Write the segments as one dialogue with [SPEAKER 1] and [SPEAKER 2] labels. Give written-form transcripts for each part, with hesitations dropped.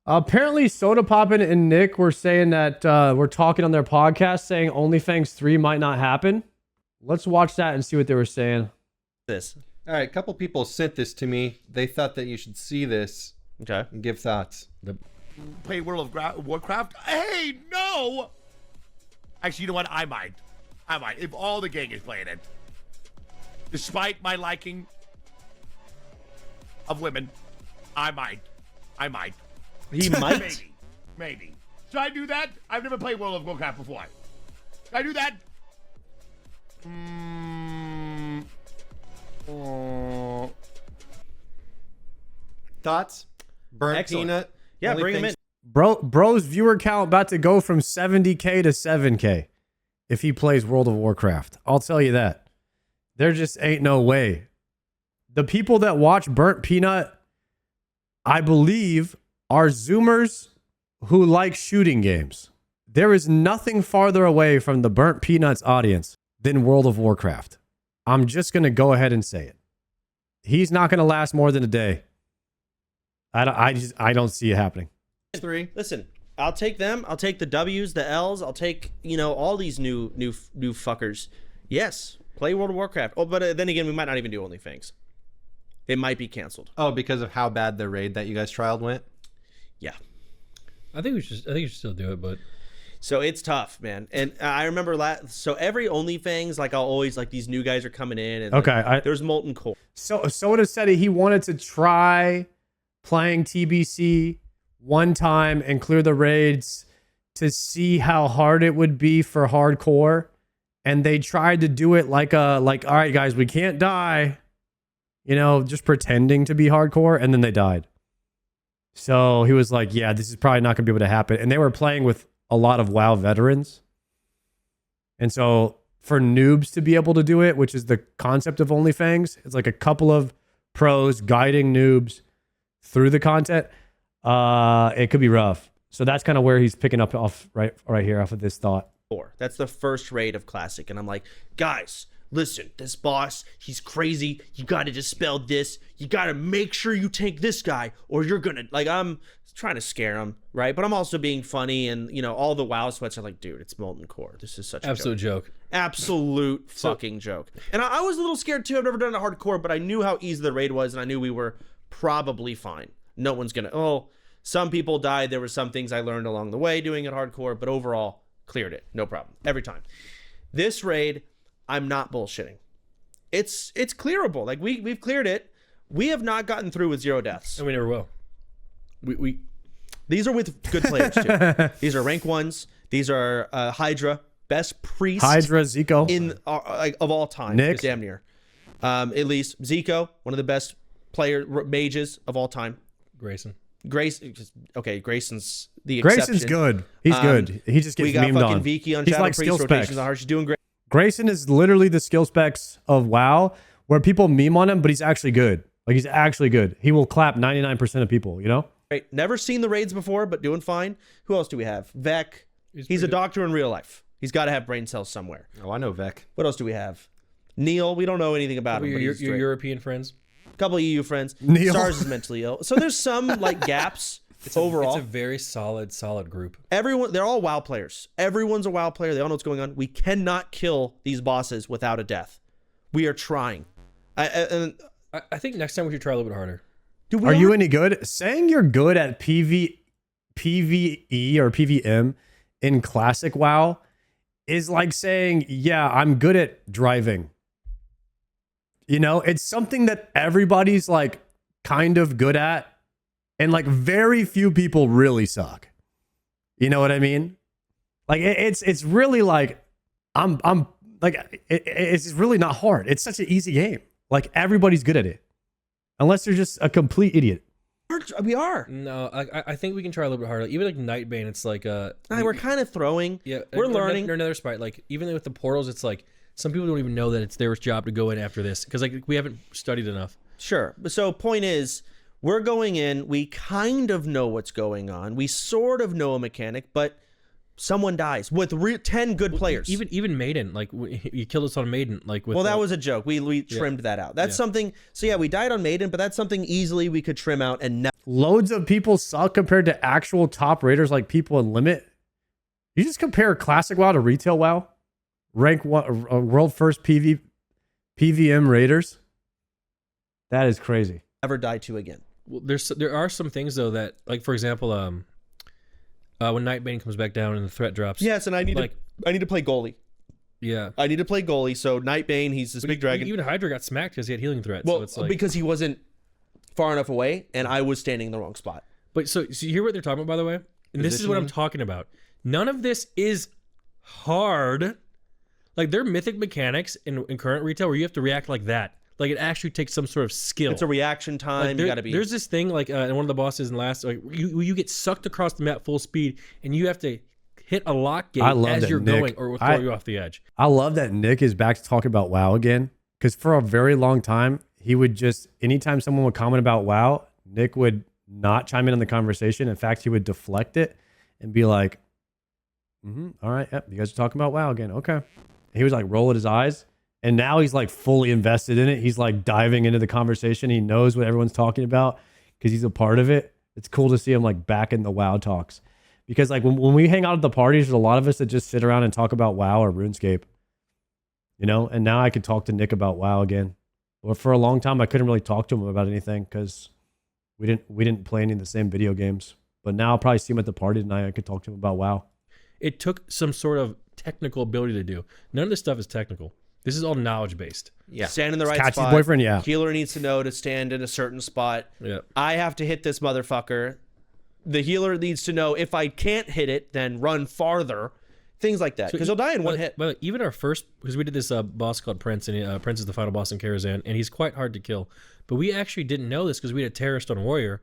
[SPEAKER 1] Apparently, Soda Poppin' and Nick were saying that we're talking on their podcast saying OnlyFangs 3 might not happen. Let's watch that and see what they were saying.
[SPEAKER 2] This.
[SPEAKER 3] All right, a couple people sent this to me. They thought that you should see this.
[SPEAKER 2] Okay.
[SPEAKER 3] And give thoughts.
[SPEAKER 4] Play World of Warcraft? Hey, no! Actually, you know what? I might. If all the gang is playing it. Despite my liking of women, I might.
[SPEAKER 2] He might.
[SPEAKER 4] Maybe. Should I do that? I've never played World of Warcraft before. Should I do that?
[SPEAKER 3] Thoughts? Burnt
[SPEAKER 2] Excellent.
[SPEAKER 3] Peanut?
[SPEAKER 2] Yeah,
[SPEAKER 3] Only
[SPEAKER 2] bring him in.
[SPEAKER 3] things-
[SPEAKER 1] Bro's viewer count about to go from 70K to 7K if he plays World of Warcraft. I'll tell you that. There just ain't no way. The people that watch Burnt Peanut, I believe, are Zoomers who like shooting games. There is nothing farther away from the Burnt Peanuts audience than World of Warcraft. I'm just going to go ahead and say it. He's not going to last more than a day. I don't see it happening.
[SPEAKER 3] 3.
[SPEAKER 2] Listen, I'll take them. I'll take the W's, the L's. I'll take, all these new fuckers. Yes, play World of Warcraft. Oh, but then again, we might not even do OnlyFangs. It might be canceled.
[SPEAKER 3] Oh, because of how bad the raid that you guys trialed went?
[SPEAKER 2] Yeah.
[SPEAKER 5] I think you should still do it, but
[SPEAKER 2] So it's tough, man. And I remember so every OnlyFangs, like I'll always like these new guys are coming in and
[SPEAKER 1] Okay,
[SPEAKER 2] there's Molten Core.
[SPEAKER 1] So Soda said he wanted to try playing TBC one time and clear the raids to see how hard it would be for hardcore. And they tried to do it like all right, guys, we can't die. Just pretending to be hardcore, and then they died. So he was like, yeah, this is probably not going to be able to happen. And they were playing with a lot of WoW veterans. And so for noobs to be able to do it, which is the concept of OnlyFangs, it's like a couple of pros guiding noobs through the content. It could be rough. So that's kind of where he's picking up off right here off of this thought.
[SPEAKER 2] That's the first raid of Classic. And I'm like, guys, listen, this boss, he's crazy. You got to dispel this. You got to make sure you tank this guy or you're going to, I'm trying to scare him, right? But I'm also being funny. And, all the WoW sweats are like, dude, it's Molten Core. This is such a
[SPEAKER 5] absolute joke.
[SPEAKER 2] Absolute fucking joke. And I was a little scared too. I've never done a hardcore, but I knew how easy the raid was. And I knew we were probably fine. No one's going to, some people died. There were some things I learned along the way doing it hardcore, but overall cleared it. No problem. Every time. This raid, I'm not bullshitting. It's clearable. Like we've cleared it. We have not gotten through with 0 deaths.
[SPEAKER 5] And we never will.
[SPEAKER 2] We these are with good players too. These are rank 1s. These are Hydra, best priest.
[SPEAKER 1] Hydra, Zico.
[SPEAKER 2] Of all time.
[SPEAKER 1] Nick.
[SPEAKER 2] Damn near. At least Zico, one of the best mages of all time.
[SPEAKER 5] Grayson.
[SPEAKER 2] Grayson's the exception.
[SPEAKER 1] Grayson's good. He's good. He just gets memed on.
[SPEAKER 2] We got fucking Viki on
[SPEAKER 1] He's
[SPEAKER 2] Shadow
[SPEAKER 1] like
[SPEAKER 2] Priest,
[SPEAKER 1] skill
[SPEAKER 2] rotations
[SPEAKER 1] specs.
[SPEAKER 2] on Heart. She's doing great.
[SPEAKER 1] Grayson is literally the skill specs of WoW, where people meme on him, but he's actually good. Like, he's actually good. He will clap 99% of people,
[SPEAKER 2] Great. Never seen the raids before, but doing fine. Who else do we have? Vec. He's a doctor in real life. He's got to have brain cells somewhere.
[SPEAKER 3] Oh, I know Vec.
[SPEAKER 2] What else do we have? Neil. We don't know anything about him.
[SPEAKER 5] Your European friends.
[SPEAKER 2] A couple of EU friends.
[SPEAKER 1] Neil.
[SPEAKER 2] SARS is mentally ill. So there's some gaps overall.
[SPEAKER 5] It's a very solid group.
[SPEAKER 2] They're all WoW players. Everyone's a WoW player. They all know what's going on. We cannot kill these bosses without a death. We are trying.
[SPEAKER 5] I think next time we should try a little bit harder.
[SPEAKER 1] Are you any good? Saying you're good at PvE or PvM in classic WoW is like saying, yeah, I'm good at driving. It's something that everybody's like kind of good at, and like very few people really suck. You know what I mean? Like it's really like I'm like it's really not hard. It's such an easy game. Like everybody's good at it, unless you're just a complete idiot.
[SPEAKER 2] We are.
[SPEAKER 5] No, I think we can try a little bit harder. Even like Nightbane, it's like
[SPEAKER 2] we're kind of throwing.
[SPEAKER 5] Yeah,
[SPEAKER 2] we're learning.
[SPEAKER 5] Another spite. Like even with the portals, it's like some people don't even know that it's their job to go in after this because like we haven't studied enough.
[SPEAKER 2] Sure. So point is, we're going in. We kind of know what's going on. We sort of know a mechanic, but Someone dies with 10 good players.
[SPEAKER 5] Even Maiden, like you killed us on Maiden, like with
[SPEAKER 2] Well, that was a joke. We trimmed that out. That's something. So yeah, we died on Maiden, but that's something easily we could trim out and
[SPEAKER 1] Loads of people suck compared to actual top raiders like people in Limit. You just compare Classic WoW to Retail WoW. Rank one, world first PVM raiders. That is crazy.
[SPEAKER 2] never die to again.
[SPEAKER 5] Well, there are some things though that, like for example, when Nightbane comes back down and the threat drops.
[SPEAKER 2] Yes, and I need to play goalie.
[SPEAKER 5] Yeah,
[SPEAKER 2] I need to play goalie. So Nightbane, he's this big dragon.
[SPEAKER 5] Even Hydra got smacked because he had healing threats.
[SPEAKER 2] Well,
[SPEAKER 5] so it's like,
[SPEAKER 2] because he wasn't far enough away, and I was standing in the wrong spot.
[SPEAKER 5] But so you hear what they're talking about, by the way? And this is what I'm talking about. None of this is hard. Like, there are mythic mechanics in current retail where you have to react like that. Like, it actually takes some sort of skill.
[SPEAKER 2] It's a reaction time.
[SPEAKER 5] Like,
[SPEAKER 2] You gotta be.
[SPEAKER 5] There's this thing, like, in one of the bosses in last, like, you get sucked across the map full speed, and you have to hit a lock gate as you're going, or it will throw you off the edge.
[SPEAKER 1] I love that Nick is back to talking about WoW again, because for a very long time, he would just, anytime someone would comment about WoW, Nick would not chime in on the conversation. In fact, he would deflect it and be like, all right, yep, you guys are talking about WoW again. Okay. And he was like rolling his eyes. And now he's like fully invested in it. He's like diving into the conversation. He knows what everyone's talking about because he's a part of it. It's cool to see him like back in the WoW talks. Because like when we hang out at the parties, there's a lot of us that just sit around and talk about WoW or RuneScape. You know, and now I can talk to Nick about WoW again. Well, for a long time I couldn't really talk to him about anything because we didn't play any of the same video games. But now I'll probably see him at the party tonight. I could talk to him about WoW.
[SPEAKER 5] It took some sort of technical ability to do. None of this stuff is technical. This is all knowledge based.
[SPEAKER 2] Yeah. Stand in the right
[SPEAKER 1] Catchy's
[SPEAKER 2] spot.
[SPEAKER 1] boyfriend, yeah.
[SPEAKER 2] Healer needs to know to stand in a certain spot.
[SPEAKER 5] Yeah.
[SPEAKER 2] I have to hit this motherfucker. The healer needs to know if I can't hit it, then run farther. Things like that. Because he'll die in one hit.
[SPEAKER 5] But even our first, because we did this boss called Prince, and Prince is the final boss in Karazhan, and he's quite hard to kill. But we actually didn't know this because we had a terrorist on Warrior.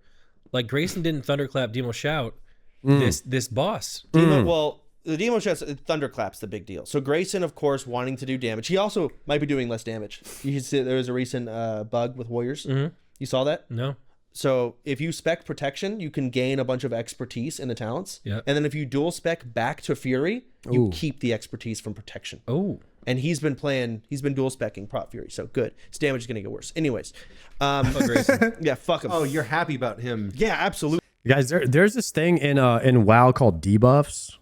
[SPEAKER 5] Like Grayson didn't thunderclap Demo Shout this boss.
[SPEAKER 2] Well, the Demo Shout, thunderclap's the big deal. So Grayson, of course, wanting to do damage. He also might be doing less damage. You can see there was a recent bug with Warriors. You saw that?
[SPEAKER 5] No.
[SPEAKER 2] So if you spec protection, you can gain a bunch of expertise in the talents.
[SPEAKER 5] Yeah.
[SPEAKER 2] And then if you dual spec back to Fury, you keep the expertise from protection.
[SPEAKER 5] Oh.
[SPEAKER 2] And he's been dual specking Prot Fury. So good. His damage is going to get worse. Anyways.
[SPEAKER 5] Grayson.
[SPEAKER 2] Yeah, fuck him.
[SPEAKER 3] Oh, you're happy about him.
[SPEAKER 2] Yeah, absolutely.
[SPEAKER 1] Guys, there's this thing in WoW called debuffs.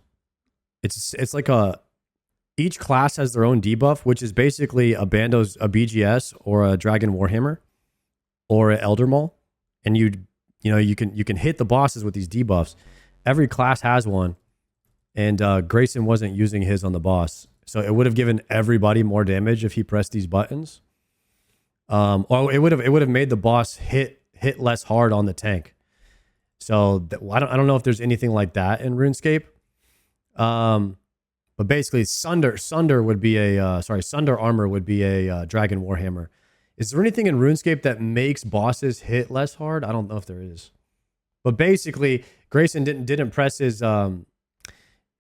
[SPEAKER 1] It's like each class has their own debuff, which is basically a BGS or a Dragon Warhammer or an Elder Maul. And you can hit the bosses with these debuffs. Every class has one, and Grayson wasn't using his on the boss, so it would have given everybody more damage if he pressed these buttons. Or it would have made the boss hit less hard on the tank. So I don't know if there's anything like that in RuneScape. But basically, Sunder would be Sunder armor would be a Dragon Warhammer. Is there anything in RuneScape that makes bosses hit less hard? I don't know if there is. But basically, Grayson didn't press his what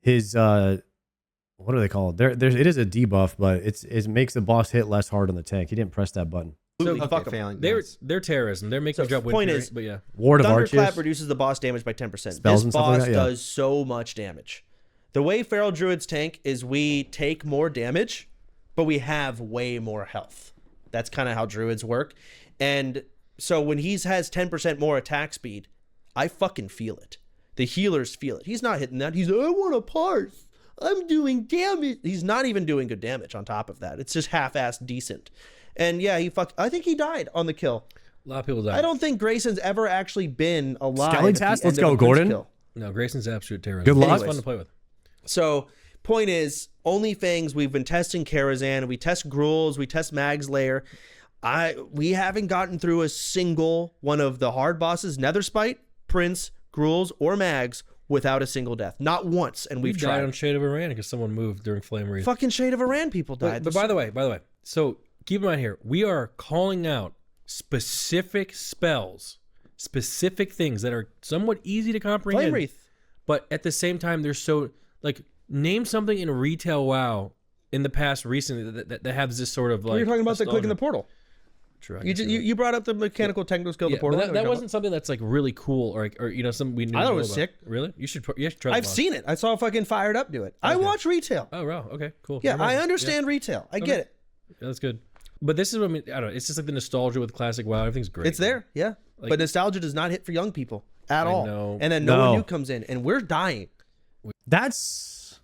[SPEAKER 1] do they call it? It is a debuff, but it makes the boss hit less hard on the tank. He didn't press that button.
[SPEAKER 5] So
[SPEAKER 2] fuck 'em.
[SPEAKER 3] failing.
[SPEAKER 5] They're terrorism. They're making
[SPEAKER 2] So
[SPEAKER 5] drop win
[SPEAKER 2] point
[SPEAKER 5] fury,
[SPEAKER 2] is-
[SPEAKER 5] but yeah.
[SPEAKER 1] Ward of Arches.
[SPEAKER 2] Thunderclap reduces the boss damage by 10%.
[SPEAKER 1] Spells
[SPEAKER 2] This
[SPEAKER 1] and stuff like
[SPEAKER 2] boss
[SPEAKER 1] that, yeah.
[SPEAKER 2] does so much damage. The way Feral Druids tank is we take more damage, but we have way more health. That's kind of how Druids work. And so when he has 10% more attack speed, I fucking feel it. The healers feel it. He's not hitting that. He's, I want to parse. I'm doing damage. He's not even doing good damage on top of that. It's just half-assed decent. And yeah, I think he died on the kill.
[SPEAKER 5] A lot of people die.
[SPEAKER 2] I don't think Grayson's ever actually been alive.
[SPEAKER 1] Skelly's
[SPEAKER 2] at the
[SPEAKER 1] Let's
[SPEAKER 2] end of
[SPEAKER 1] go,
[SPEAKER 2] a Prince
[SPEAKER 1] Gordon.
[SPEAKER 2] kill.
[SPEAKER 5] No, Grayson's absolute terrorism.
[SPEAKER 1] Good luck.
[SPEAKER 5] It's fun to play with.
[SPEAKER 2] So, point is, OnlyFangs, we've been testing Karazhan, we test Gruul's, we test Mag's Lair. We haven't gotten through a single one of the hard bosses, Netherspite, Prince, Gruul's, or Mag's, without a single death. Not once, and we've
[SPEAKER 5] We
[SPEAKER 2] tried.
[SPEAKER 5] died on Shade of Iran because someone moved during Flame Wreath.
[SPEAKER 2] Fucking Shade of Iran people died.
[SPEAKER 5] But by the way, so keep in mind here, we are calling out specific spells, specific things that are somewhat easy to comprehend.
[SPEAKER 2] Flame Wreath.
[SPEAKER 5] But at the same time, they're so, like, name something in retail WoW in the past recently that has this sort of, like,
[SPEAKER 2] You're talking about the click in the
[SPEAKER 5] nostalgia.
[SPEAKER 2] portal.
[SPEAKER 5] True. I
[SPEAKER 2] You
[SPEAKER 5] guess
[SPEAKER 2] just,
[SPEAKER 5] you're right.
[SPEAKER 2] you brought up the mechanical technical skill of
[SPEAKER 5] Yeah,
[SPEAKER 2] the portal.
[SPEAKER 5] but that wasn't something that's like really cool or you know something we knew.
[SPEAKER 2] I thought it
[SPEAKER 5] know
[SPEAKER 2] was
[SPEAKER 5] about.
[SPEAKER 2] sick.
[SPEAKER 5] Really? You should try.
[SPEAKER 2] I've seen it. I saw fucking Fired Up do it. I watch retail.
[SPEAKER 5] Oh wow. Okay. Cool.
[SPEAKER 2] Yeah,
[SPEAKER 5] Never
[SPEAKER 2] I
[SPEAKER 5] mind.
[SPEAKER 2] understand retail. I get it.
[SPEAKER 5] Yeah, that's good. But this is what I mean. I don't know. It's just like the nostalgia with classic WoW. Everything's great.
[SPEAKER 2] It's there, yeah.
[SPEAKER 5] Like-
[SPEAKER 2] but nostalgia does not hit for young people at all.
[SPEAKER 5] know.
[SPEAKER 2] And then no
[SPEAKER 1] No.
[SPEAKER 2] one new comes in, and we're dying.
[SPEAKER 1] That is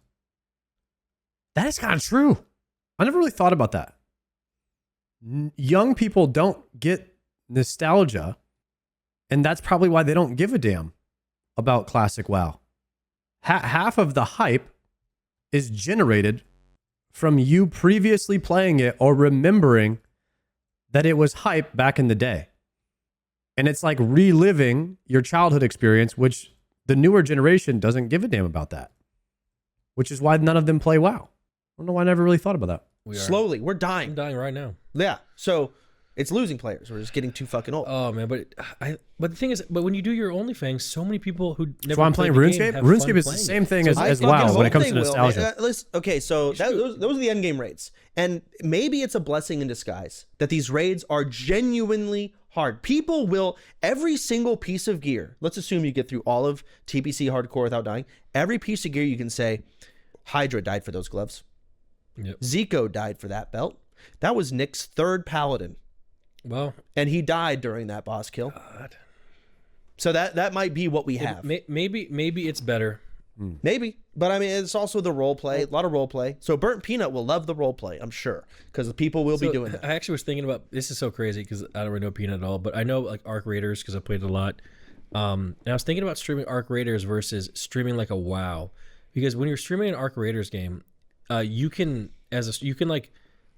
[SPEAKER 1] kind of true. I never really thought about that. Young people don't get nostalgia, and that's probably why they don't give a damn about classic WoW. Half of the hype is generated from you previously playing it or remembering that it was hype back in the day. And it's like reliving your childhood experience, which the newer generation doesn't give a damn about that, which is why none of them play WoW. I don't know why I never really thought about that.
[SPEAKER 2] Slowly, we're
[SPEAKER 5] I'm
[SPEAKER 2] dying.
[SPEAKER 5] dying right now.
[SPEAKER 2] Yeah, so it's losing players. We're just getting too fucking old.
[SPEAKER 5] Oh man, but the thing is, when you do your OnlyFangs, so many people who never
[SPEAKER 1] That's why I'm playing
[SPEAKER 5] played the game
[SPEAKER 1] RuneScape.
[SPEAKER 5] have fun
[SPEAKER 1] RuneScape is the
[SPEAKER 5] playing
[SPEAKER 1] same
[SPEAKER 5] it.
[SPEAKER 1] thing
[SPEAKER 5] So
[SPEAKER 1] as
[SPEAKER 2] fucking
[SPEAKER 1] WoW when it
[SPEAKER 2] hope
[SPEAKER 1] comes
[SPEAKER 2] they
[SPEAKER 1] to
[SPEAKER 2] will,
[SPEAKER 1] nostalgia.
[SPEAKER 2] man. Listen, okay, so those are the end game raids, and maybe it's a blessing in disguise that these raids are genuinely hard. People will every single piece of gear. Let's assume you get through all of TBC hardcore without dying. Every piece of gear you can say, Hydra died for those gloves.
[SPEAKER 5] Yep.
[SPEAKER 2] Zico died for that belt. That was Nick's third paladin,
[SPEAKER 5] Well,
[SPEAKER 2] and he died during that boss kill. So that might be what we have.
[SPEAKER 5] maybe it's better.
[SPEAKER 2] Maybe, but I mean, it's also the role play. A lot of role play. So Burnt Peanut will love the role play, I'm sure, because the people will be
[SPEAKER 5] So,
[SPEAKER 2] doing that.
[SPEAKER 5] I actually was thinking about this. Is so crazy because I don't really know Peanut at all, but I know like Arc Raiders because I played it a lot. And I was thinking about streaming Arc Raiders versus streaming like a WoW, because when you're streaming an Arc Raiders game, you can like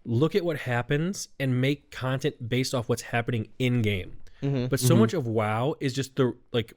[SPEAKER 5] look at what happens and make content based off what's happening in game. But so much of WoW is just the like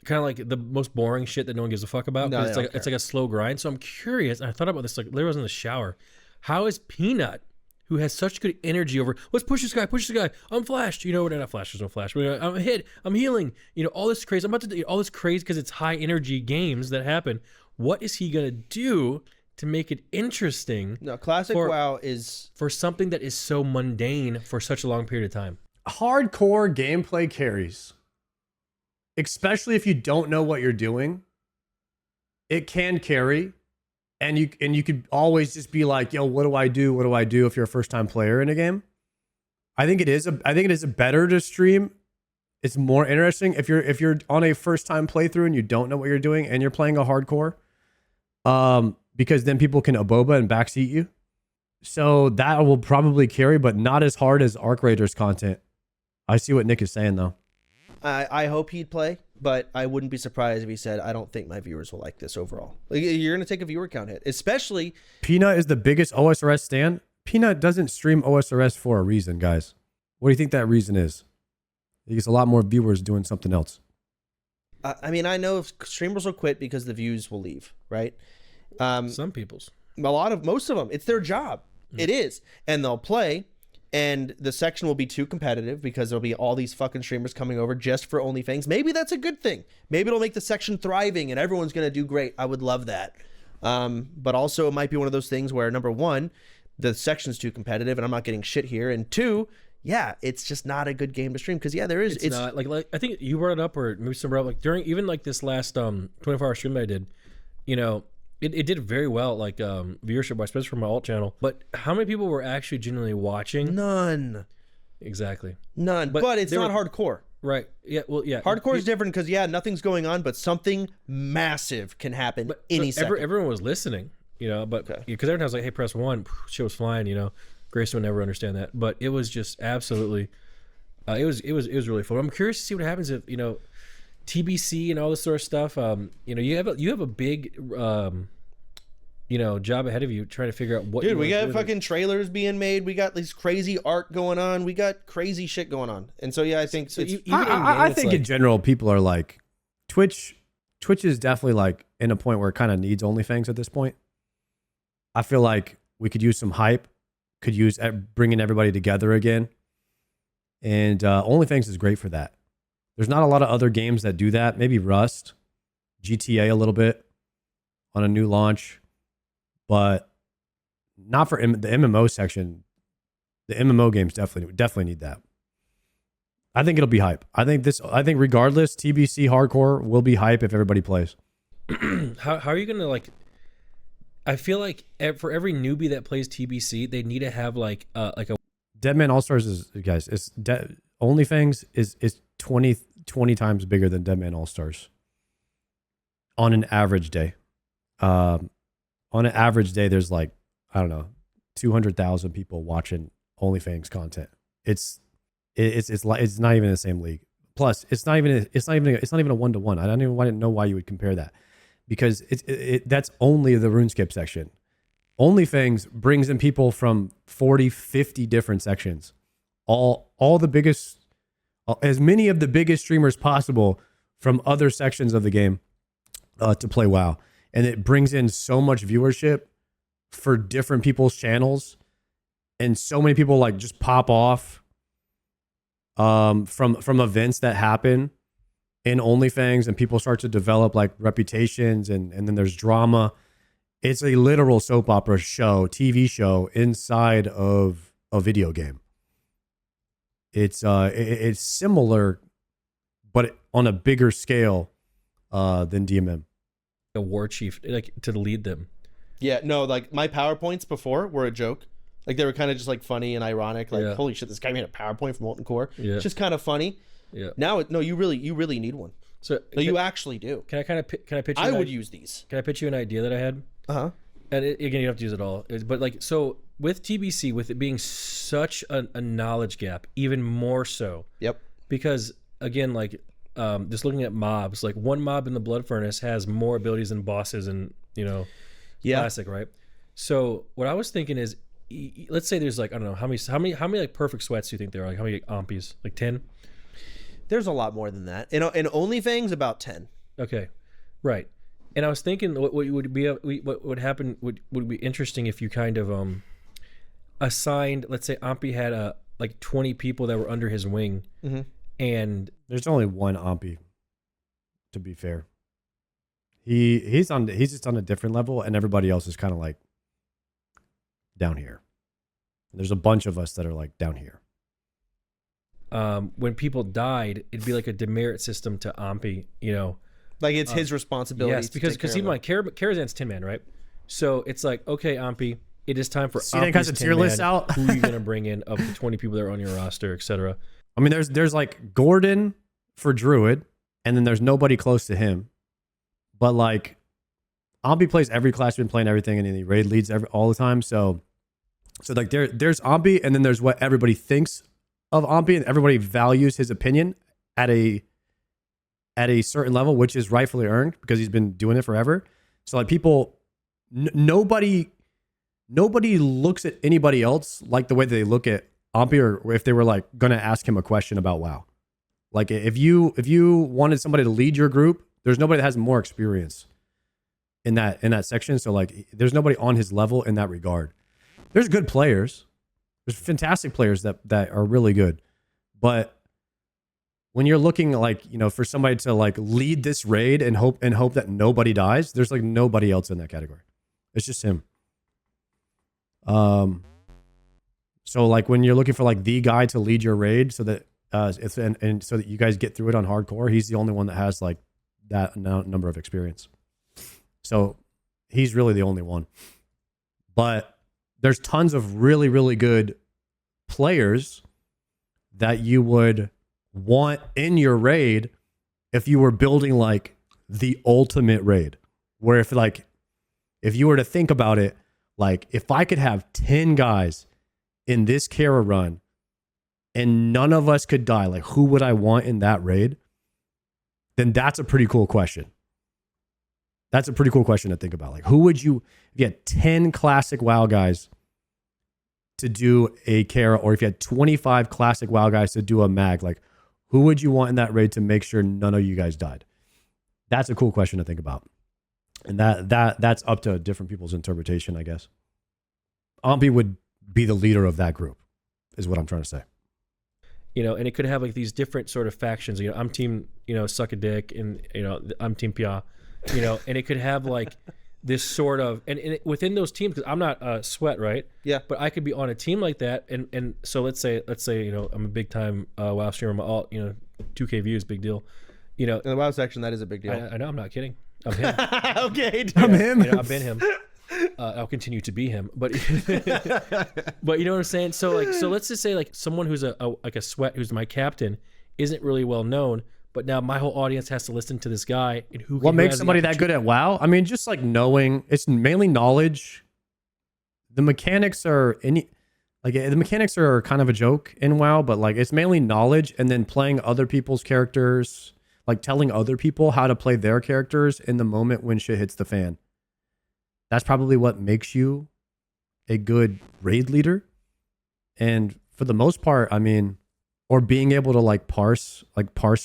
[SPEAKER 5] kind of like the most boring shit that no one gives a fuck about.
[SPEAKER 2] No,
[SPEAKER 5] No,
[SPEAKER 2] they don't
[SPEAKER 5] it's like a slow grind. So I'm curious, and I thought about this like literally I was in the shower. How is Peanut, who has such good energy over, let's push this guy, I'm flashed, you know, we're not flashed, there's no flash, I'm hit, I'm healing, you know, all this crazy, I'm about to do all this crazy because it's high energy games that happen. What is he gonna do to make it interesting?
[SPEAKER 2] No, classic WoW is
[SPEAKER 5] for something that is so mundane for such a long period of time.
[SPEAKER 1] Hardcore gameplay carries, especially if you don't know what you're doing. It can carry, and you could always just be like, yo, what do I do? What do I do if you're a first time player in a game? I think it is better to stream. It's more interesting if you're on a first time playthrough and you don't know what you're doing and you're playing a hardcore, because then people can aboba and backseat you. So that will probably carry, but not as hard as Arc Raiders content. I see what Nick is saying though.
[SPEAKER 2] I hope he'd play, but I wouldn't be surprised if he said, I don't think my viewers will like this overall. Like, you're going to take a viewer count hit, especially...
[SPEAKER 1] Peanut is the biggest OSRS stan. Peanut doesn't stream OSRS for a reason, guys. What do you think that reason is? He gets a lot more viewers doing something else.
[SPEAKER 2] I mean, I know if streamers will quit because the views will leave, right?
[SPEAKER 5] Some people's.
[SPEAKER 2] Most of them, it's their job. It is. And they'll play, and the section will be too competitive because there'll be all these fucking streamers coming over just for OnlyFangs. Maybe that's a good thing. Maybe it'll make the section thriving and everyone's going to do great. I would love that. But also it might be one of those things where, number one, the section's too competitive and I'm not getting shit here. And two, yeah, it's just not a good game to stream because, yeah, there is.
[SPEAKER 5] It's not like I think you brought it up, or maybe somebody else, like during even like this last 24-hour stream that I did, you know, it did very well, like viewership wise, especially for my alt channel. But how many people were actually genuinely watching?
[SPEAKER 2] None.
[SPEAKER 5] Exactly.
[SPEAKER 2] None. But it's not hardcore.
[SPEAKER 5] Right. Yeah. Well, yeah.
[SPEAKER 2] Hardcore is different because, yeah, nothing's going on, but something massive can happen any second.
[SPEAKER 5] Everyone was listening, you know, but because every time I was like, hey, press 1, shit was flying, you know. Grayson would never understand that. But it was just absolutely, it was really fun. I'm curious to see what happens if, you know, TBC and all this sort of stuff. You know, you have a big, you know, job ahead of you trying to figure out what.
[SPEAKER 2] Dude, we got fucking trailers being made. We got this crazy art going on. We got crazy shit going on. And so, yeah, I think
[SPEAKER 1] I think in general, people are like, Twitch is definitely like in a point where it kind of needs OnlyFangs at this point. I feel like we could use some hype, could use bringing everybody together again. And OnlyFangs is great for that. There's not a lot of other games that do that. Maybe Rust, GTA a little bit on a new launch, but not for the MMO section. The MMO games definitely need that. I think it'll be hype. I think regardless, TBC hardcore will be hype if everybody plays.
[SPEAKER 5] How are you gonna like? I feel like for every newbie that plays TBC, they need to have like a
[SPEAKER 1] Deadman All Stars is, guys. OnlyFangs is 20 times bigger than Deadman All Stars on an average day. On an average day, there's like, I don't know, 200,000 people watching OnlyFangs content. It's not even the same league. Plus, it's not even a 1-to-1. I don't even know why you would compare that, because that's only the RuneScape section. OnlyFangs brings in people from 40, 50 different sections. All the biggest, as many of the biggest streamers possible from other sections of the game to play WoW. And it brings in so much viewership for different people's channels. And so many people like just pop off from events that happen in OnlyFangs, and people start to develop like reputations, and then there's drama. It's a literal soap opera show, TV show inside of a video game. It's similar, but on a bigger scale than DMM.
[SPEAKER 5] a war chief like to lead them.
[SPEAKER 2] Yeah, no, like my PowerPoints before were a joke. Like they were kind of just like funny and ironic. Like, holy shit, this guy made a PowerPoint from Molten Core.
[SPEAKER 5] Yeah.
[SPEAKER 2] It's just kind of funny.
[SPEAKER 5] Yeah.
[SPEAKER 2] Now, no, you really need one.
[SPEAKER 5] So
[SPEAKER 2] no, you actually do.
[SPEAKER 5] Can I pitch you?
[SPEAKER 2] I would use these.
[SPEAKER 5] Can I pitch you an idea that I had?
[SPEAKER 2] Uh-huh.
[SPEAKER 5] And again, you don't have to use it all. But like, so with TBC, with it being such a knowledge gap, even more so.
[SPEAKER 2] Yep.
[SPEAKER 5] Because again, like, just looking at mobs, like one mob in the Blood Furnace has more abilities than bosses and, Classic, right? So what I was thinking is, let's say there's like, I don't know, how many like perfect sweats do you think there are? Like how many ompies? Like 10?
[SPEAKER 2] There's a lot more than that. In OnlyFangs, about 10.
[SPEAKER 5] Okay. Right. And I was thinking what would happen would be interesting if you kind of assigned, let's say Ompi had like 20 people that were under his wing, and
[SPEAKER 1] there's only one Ompi, to be fair. He's just on a different level, and everybody else is kind of like down here. There's a bunch of us that are like down here.
[SPEAKER 5] When people died, it'd be like a demerit system to Ompi,
[SPEAKER 2] Like it's his responsibility.
[SPEAKER 5] Yes, because even like Karazhan's 10-man, right? So it's like, okay, Ompi, it is time for
[SPEAKER 1] Ompi's has a tier list out.
[SPEAKER 5] Who are you gonna bring in of the 20 people that are on your roster, etc.
[SPEAKER 1] I mean, there's like Gordon for Druid, and then there's nobody close to him. But like, Ompi plays every class, been playing everything, and he raid leads all the time. So like there's Ompi, and then there's what everybody thinks of Ompi, and everybody values his opinion at a certain level, which is rightfully earned because he's been doing it forever. So like people, nobody looks at anybody else like the way they look at Ompi, or if they were like going to ask him a question about WoW. Like if you wanted somebody to lead your group, there's nobody that has more experience in that section. So like there's nobody on his level in that regard. There's good players. There's fantastic players that are really good. But when you're looking like, for somebody to like lead this raid and hope that nobody dies, there's like nobody else in that category. It's just him. So like when you're looking for like the guy to lead your raid so that and so that you guys get through it on hardcore, he's the only one that has like that number of experience. So he's really the only one. But there's tons of really, really good players that you would want in your raid if you were building like the ultimate raid, where if you were to think about it, like if I could have 10 guys in this Kara run and none of us could die, like who would I want in that raid? Then that's a pretty cool question. That's a pretty cool question to think about. Like who would you, if you had 10 classic WoW guys to do a Kara, or if you had 25 classic WoW guys to do a mag, like who would you want in that raid to make sure none of you guys died? That's a cool question to think about. And that's up to different people's interpretation, I guess. Ompi would be the leader of that group, is what I'm trying to say.
[SPEAKER 5] And it could have like these different sort of factions. I'm team, suck a dick, and I'm team Pia, and it could have like this sort of within those teams, because I'm not Sweat, right?
[SPEAKER 2] Yeah.
[SPEAKER 5] But I could be on a team like that, and so let's say I'm a big time WoW streamer. I'm all 2K views, big deal.
[SPEAKER 2] In the WoW section, that is a big deal.
[SPEAKER 5] I know, I'm not kidding. I'm him.
[SPEAKER 2] Okay,
[SPEAKER 1] I'm him.
[SPEAKER 5] I've been him. I'll continue to be him, but but you know what I'm saying. So let's just say like someone who's a Sweat, who's my captain, isn't really well known, but now my whole audience has to listen to this guy. And
[SPEAKER 1] what makes somebody that good at WoW? I mean, just like knowing, it's mainly knowledge. The mechanics are the mechanics are kind of a joke in WoW, but like it's mainly knowledge and then playing other people's characters, like telling other people how to play their characters in the moment when shit hits the fan. That's probably what makes you a good raid leader. And for the most part, I mean, or being able to parse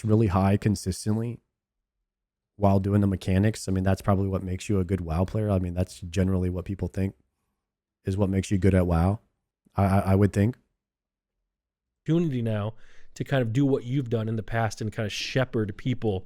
[SPEAKER 1] really high consistently while doing the mechanics. I mean, that's probably what makes you a good WoW player. I mean, that's generally what people think is what makes you good at WoW. I would think.
[SPEAKER 5] Opportunity now to kind of do what you've done in the past and kind of shepherd people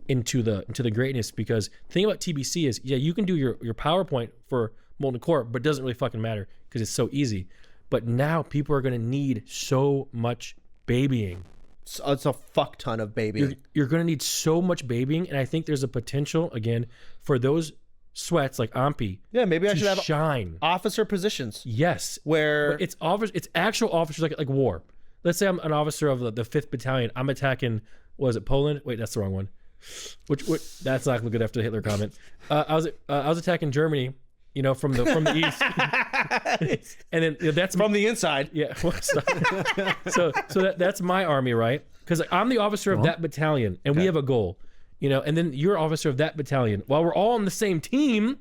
[SPEAKER 5] into the greatness, because the thing about TBC is, yeah, you can do your PowerPoint for Molten Core, but it doesn't really fucking matter because it's so easy. But now people are going to need so much babying.
[SPEAKER 2] It's a fuck ton of babying.
[SPEAKER 5] You're going to need so much babying, and I think there's a potential again for those Sweats like Ampi.
[SPEAKER 2] Yeah, maybe I should have
[SPEAKER 5] shine
[SPEAKER 2] officer positions.
[SPEAKER 5] Yes,
[SPEAKER 2] where
[SPEAKER 5] but it's actual officers like war. Let's say I'm an officer of the 5th Battalion. I'm attacking. Was it Poland? Wait, that's the wrong one. Which that's not good after the Hitler comment. I was attacking Germany, from the east, and then that's
[SPEAKER 2] from the inside.
[SPEAKER 5] Yeah. so that's my army, right? Because I'm the officer of that battalion, and we have a goal, and then you're officer of that battalion. While we're all on the same team,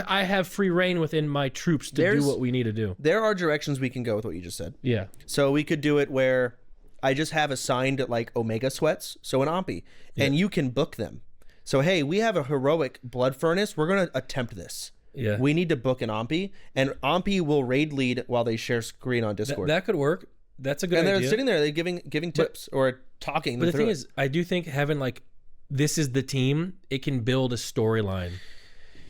[SPEAKER 5] I have free reign within my troops to do what we need to do.
[SPEAKER 2] There are directions we can go with what you just said.
[SPEAKER 5] Yeah.
[SPEAKER 2] So we could do it where I just have assigned Omega Sweats, so an Ompi, and you can book them. So hey, we have a heroic blood furnace. We're gonna attempt this.
[SPEAKER 5] Yeah.
[SPEAKER 2] We need to book an Ompi, and Ompi will raid lead while they share screen on Discord.
[SPEAKER 5] That could work. That's a good idea.
[SPEAKER 2] And they're sitting there, they're giving tips or talking.
[SPEAKER 5] But the thing is, I do think having this is the team, it can build a storyline.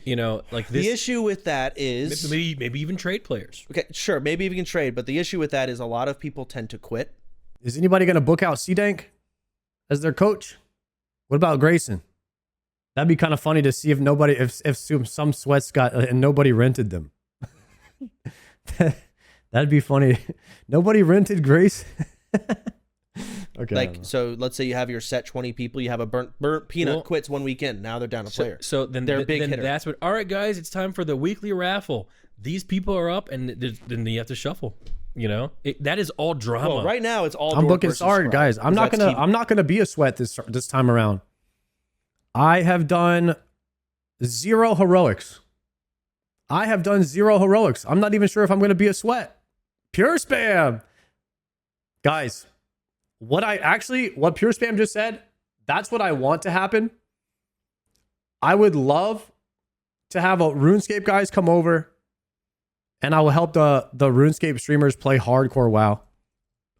[SPEAKER 5] This.
[SPEAKER 2] The issue with that is
[SPEAKER 5] maybe even trade players.
[SPEAKER 2] Okay, sure, maybe we can trade, but the issue with that is a lot of people tend to quit.
[SPEAKER 1] Is anybody going to book out C-Dank as their coach? What about Grayson? That'd be kind of funny to see if some Sweats got and nobody rented them. That'd be funny. Nobody rented Grayson. Okay.
[SPEAKER 2] So let's say you have your set 20 people, you have a burnt peanut quits one weekend. Now they're down a player.
[SPEAKER 5] So then they're big hitter. That's what. All right, guys, it's time for the weekly raffle. These people are up, and then you have to shuffle. That is all drama.
[SPEAKER 2] Well, right now it's all.
[SPEAKER 1] I'm booking Sard, guys. I'm not gonna be a Sweat this time around. I have done 0 heroics. I'm not even sure if I'm gonna be a Sweat. Pure spam, guys. What Pure Spam just said, that's what I want to happen. I would love to have a RuneScape guys come over, and I will help the RuneScape streamers play hardcore WoW,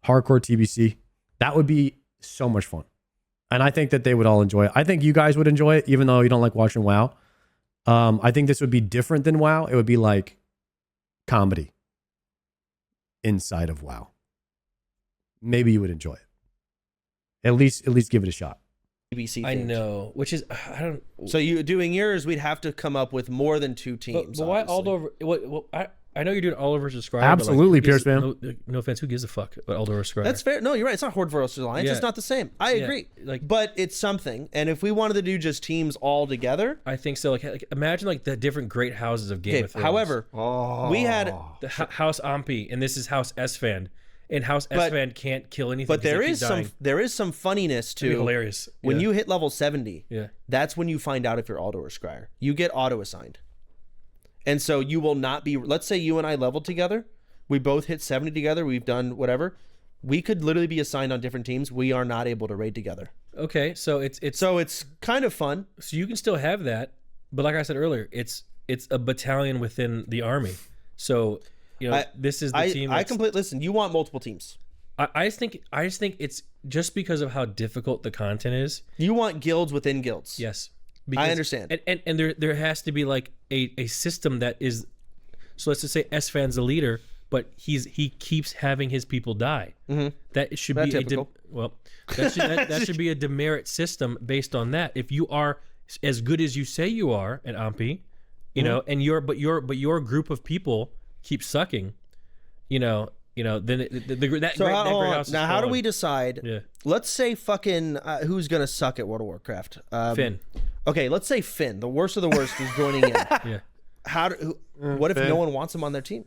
[SPEAKER 1] hardcore TBC. That would be so much fun. And I think that they would all enjoy it. I think you guys would enjoy it, even though you don't like watching WoW. I think this would be different than WoW. It would be like comedy inside of WoW. Maybe you would enjoy it. At least give it a shot.
[SPEAKER 2] BBC
[SPEAKER 5] I know, which is I don't.
[SPEAKER 2] So you doing yours, we'd have to come up with more than 2 teams.
[SPEAKER 5] But why Aldo? I know you're doing Aldo versus Scribe.
[SPEAKER 1] Absolutely, Pierce, man.
[SPEAKER 5] No offense, who gives a fuck about Aldo versus Scribe?
[SPEAKER 2] That's fair. No, you're right. It's not Horde versus Alliance.
[SPEAKER 5] Yeah.
[SPEAKER 2] It's not the same. I agree. But it's something. And if we wanted to do just teams all together,
[SPEAKER 5] I think so. Imagine the different great houses of Game of Thrones.
[SPEAKER 2] However, we had
[SPEAKER 5] the House Ampi, and this is House Esfand. And House Esfand can't kill anything.
[SPEAKER 2] But there is some funniness to
[SPEAKER 5] hilarious.
[SPEAKER 2] When you hit level 70.
[SPEAKER 5] Yeah.
[SPEAKER 2] That's when you find out if you're Aldo or Scryer. You get auto assigned. And so you will not be, let's say you and I leveled together. We both hit 70 together. We've done whatever. We could literally be assigned on different teams. We are not able to raid together.
[SPEAKER 5] Okay. So
[SPEAKER 2] it's kind of fun.
[SPEAKER 5] So you can still have that. But like I said earlier, it's a battalion within the army. So, this is the team.
[SPEAKER 2] I completely listen. You want multiple teams.
[SPEAKER 5] I just think it's just because of how difficult the content is.
[SPEAKER 2] You want guilds within guilds.
[SPEAKER 5] Yes.
[SPEAKER 2] I understand.
[SPEAKER 5] And there has to be like a system that is, so let's just say S-Fan's the leader, but he keeps having his people die.
[SPEAKER 2] Mm-hmm.
[SPEAKER 5] That should
[SPEAKER 2] That's
[SPEAKER 5] be
[SPEAKER 2] typical.
[SPEAKER 5] that should be a demerit system based on that. If you are as good as you say you are at Ampi, you know, and your group of people keep sucking, then that
[SPEAKER 2] So
[SPEAKER 5] great
[SPEAKER 2] how,
[SPEAKER 5] house is
[SPEAKER 2] now, how do
[SPEAKER 5] falling.
[SPEAKER 2] we decide?
[SPEAKER 5] Yeah.
[SPEAKER 2] Let's say fucking who's gonna suck at World of Warcraft?
[SPEAKER 5] Finn?
[SPEAKER 2] Okay, let's say Finn, the worst of the worst, is joining in.
[SPEAKER 5] Yeah.
[SPEAKER 2] What if
[SPEAKER 1] Finn.
[SPEAKER 2] no one wants him on their team?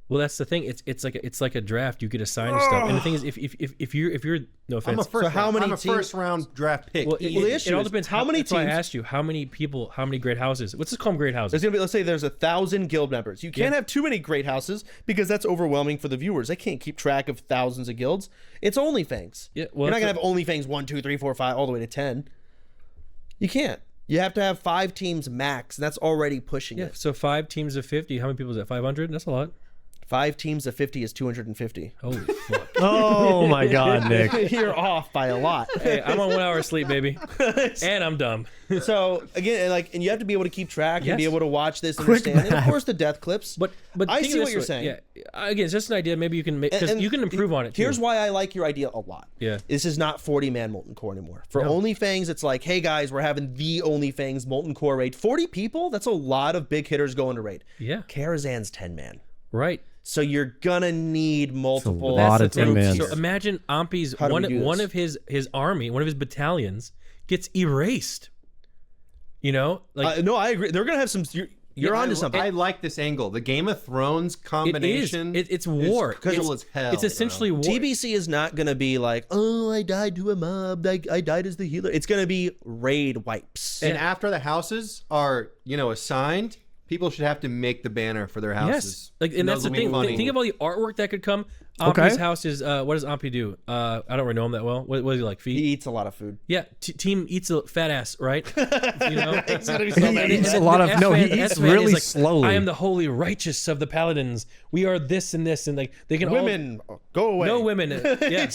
[SPEAKER 5] Well, that's the thing. It's like a draft. You get assigned stuff, and the thing is, if you're no
[SPEAKER 3] I'm a
[SPEAKER 5] offense.
[SPEAKER 3] first.
[SPEAKER 2] So how many
[SPEAKER 3] I'm a
[SPEAKER 2] teams-
[SPEAKER 3] first round draft pick.
[SPEAKER 5] Well,
[SPEAKER 2] the
[SPEAKER 5] it
[SPEAKER 2] issue
[SPEAKER 5] all
[SPEAKER 2] is,
[SPEAKER 5] depends.
[SPEAKER 2] how many
[SPEAKER 5] that's why I
[SPEAKER 2] teams-
[SPEAKER 5] asked you how many people, how many great houses. Let's just call them great houses.
[SPEAKER 2] There's gonna be, let's say there's 1,000 guild members. You can't have too many great houses because that's overwhelming for the viewers. They can't keep track of thousands of guilds. It's OnlyFangs.
[SPEAKER 5] Yeah, well,
[SPEAKER 2] You're not
[SPEAKER 5] that's
[SPEAKER 2] gonna have OnlyFangs 1, 2, 3, 4, 5, all the way to 10. You can't. You have to have 5 teams max, and that's already pushing
[SPEAKER 5] Yeah.
[SPEAKER 2] it.
[SPEAKER 5] So 5 teams of 50. How many people is that? 500. That's a lot.
[SPEAKER 2] 5 teams of 50 is 250.
[SPEAKER 5] Holy fuck.
[SPEAKER 1] Oh my God, Nick.
[SPEAKER 2] You're off by a lot.
[SPEAKER 5] Hey, I'm on 1 hour of sleep, baby, and I'm dumb.
[SPEAKER 2] So again, and you have to be able to keep track and be
[SPEAKER 5] Yes.
[SPEAKER 2] able to watch this, and
[SPEAKER 1] Quick
[SPEAKER 2] understand, and of
[SPEAKER 1] math.
[SPEAKER 2] course the death clips.
[SPEAKER 5] But
[SPEAKER 2] I
[SPEAKER 5] think
[SPEAKER 2] see
[SPEAKER 5] of
[SPEAKER 2] what
[SPEAKER 5] this
[SPEAKER 2] you're
[SPEAKER 5] way.
[SPEAKER 2] saying.
[SPEAKER 5] Yeah. Again, it's just an idea. Maybe you can make because
[SPEAKER 2] And
[SPEAKER 5] you can improve on it.
[SPEAKER 2] Here's
[SPEAKER 5] too.
[SPEAKER 2] why I like your idea a lot.
[SPEAKER 5] Yeah.
[SPEAKER 2] This is not 40-man Molten Core anymore. For
[SPEAKER 5] No.
[SPEAKER 2] OnlyFangs, it's like, hey guys, we're having the OnlyFangs Molten Core raid. 40 people? That's a lot of big hitters going to raid.
[SPEAKER 5] Yeah.
[SPEAKER 2] Karazhan's 10-man.
[SPEAKER 5] Right.
[SPEAKER 2] So you're gonna need multiple.
[SPEAKER 1] lot of
[SPEAKER 5] That's the thing.
[SPEAKER 1] 10-man.
[SPEAKER 5] So imagine Ampi's
[SPEAKER 2] How do we do
[SPEAKER 5] one
[SPEAKER 2] this?
[SPEAKER 5] of his army, one of his battalions gets erased. Like
[SPEAKER 2] No, I agree. They're gonna have some. You're onto something.
[SPEAKER 3] I like this angle. The Game of Thrones combination.
[SPEAKER 5] It's war.
[SPEAKER 3] Is cool as hell.
[SPEAKER 5] It's essentially war.
[SPEAKER 2] TBC is not going to be like, oh, I died to a mob. I died as the healer. It's going to be raid wipes.
[SPEAKER 3] And after the houses are, assigned, people should have to make the banner for their houses.
[SPEAKER 5] Yes, and that's the
[SPEAKER 3] those will be
[SPEAKER 5] thing.
[SPEAKER 3] funny.
[SPEAKER 5] Think of all the artwork that could come.
[SPEAKER 1] Okay.
[SPEAKER 5] Ampi's house is. What does Ampi do? I don't really know him that well. What is he like?
[SPEAKER 2] He
[SPEAKER 5] Feet?
[SPEAKER 2] eats a lot of food.
[SPEAKER 5] Yeah. Team eats a fat ass, right?
[SPEAKER 2] It's gonna be
[SPEAKER 1] He
[SPEAKER 2] so many.
[SPEAKER 1] eats a lot of. No, he eats
[SPEAKER 5] S-Fan
[SPEAKER 1] really
[SPEAKER 5] is like,
[SPEAKER 1] slowly.
[SPEAKER 5] I am the holy righteous of the paladins. We are this and this, and like they can all,
[SPEAKER 2] Women, go away.
[SPEAKER 5] no women. Yeah,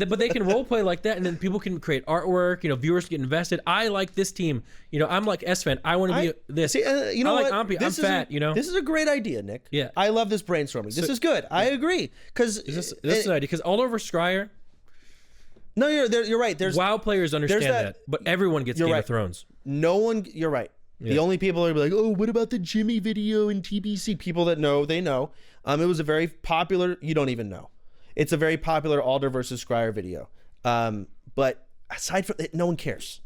[SPEAKER 5] but they can role play like that, and then people can create artwork. Viewers get invested. I like this team. I'm like S-Fan. I want to be this.
[SPEAKER 2] See, you know
[SPEAKER 5] I like
[SPEAKER 2] what?
[SPEAKER 5] Ampi.
[SPEAKER 2] This
[SPEAKER 5] I'm
[SPEAKER 2] is
[SPEAKER 5] fat.
[SPEAKER 2] This is a great idea, Nick.
[SPEAKER 5] Yeah.
[SPEAKER 2] I love this brainstorming. This is good. I agree. Because
[SPEAKER 5] This is an idea because all over Scryer,
[SPEAKER 2] no, you're right. There's
[SPEAKER 5] WoW players understand
[SPEAKER 2] that-
[SPEAKER 5] that, but everyone gets
[SPEAKER 2] You're
[SPEAKER 5] Game
[SPEAKER 2] right.
[SPEAKER 5] of Thrones.
[SPEAKER 2] no one. You're right. The only people are like, oh, what about the Jimmy video in TBC? People that know, they know. It was a very popular. You don't even know. It's a very popular Alder versus Scryer video. But aside from it, no one cares.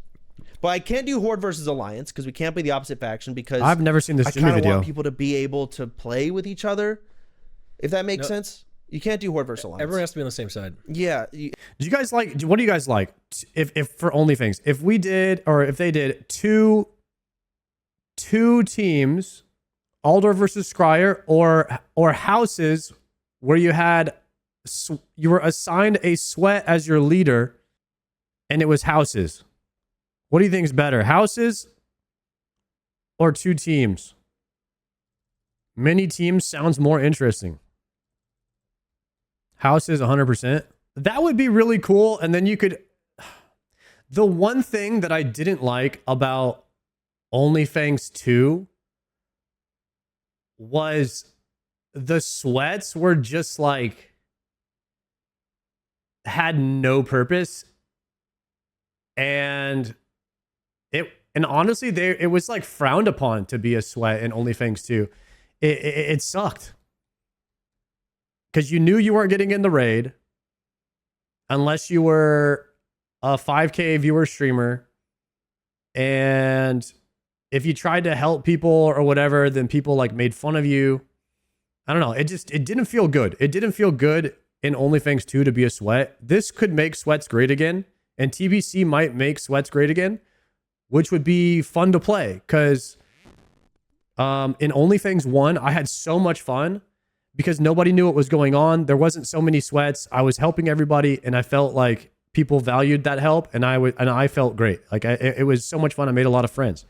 [SPEAKER 2] But I can't do Horde versus Alliance because we can't be the opposite faction because
[SPEAKER 1] I've never seen this
[SPEAKER 2] I
[SPEAKER 1] Jimmy
[SPEAKER 2] kind of
[SPEAKER 1] video.
[SPEAKER 2] want people to be able to play with each other. If that makes sense. You can't do Horde versus Alliance.
[SPEAKER 5] Everyone has to be on the same side.
[SPEAKER 2] Yeah.
[SPEAKER 1] Do you guys like? What do you guys like? If for OnlyFangs, if we did, or if they did two teams, Alder versus Scryer, or houses where you had you were assigned a sweat as your leader, and it was houses. What do you think is better, houses or 2 teams? Many teams sounds more interesting. Houses 100%. That would be really cool. And then you could. The one thing that I didn't like about OnlyFangs 2 was the sweats were just like had no purpose. And honestly, it was like frowned upon to be a sweat in OnlyFangs 2. It sucked. Because you knew you weren't getting in the raid unless you were a 5K viewer streamer. And if you tried to help people or whatever, then people like made fun of you. I don't know. It didn't feel good. It didn't feel good in OnlyFangs 2 to be a sweat. This could make sweats great again. And TBC might make sweats great again, which would be fun to play. Because in OnlyFangs 1, I had so much fun. Because nobody knew what was going on. There wasn't so many sweats. I was helping everybody, and I felt like people valued that help, and I felt great. Like it was so much fun. I made a lot of friends.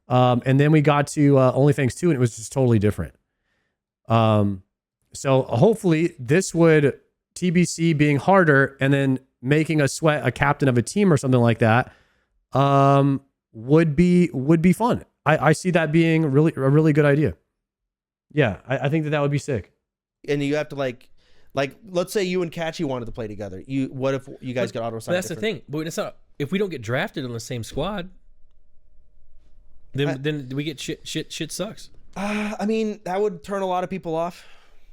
[SPEAKER 1] And then we got to OnlyFangs 2, and it was just totally different. So hopefully this would TBC being harder, and then making a sweat a captain of a team or something like that. would be fun. I see that being a really good idea. Yeah, I think that would be sick.
[SPEAKER 2] And you have to like let's say you and Catchy wanted to play together. What if you guys got auto assigned?
[SPEAKER 5] That's the thing. But it's not, if we don't get drafted on the same squad, then we get shit sucks.
[SPEAKER 2] I mean, that would turn a lot of people off.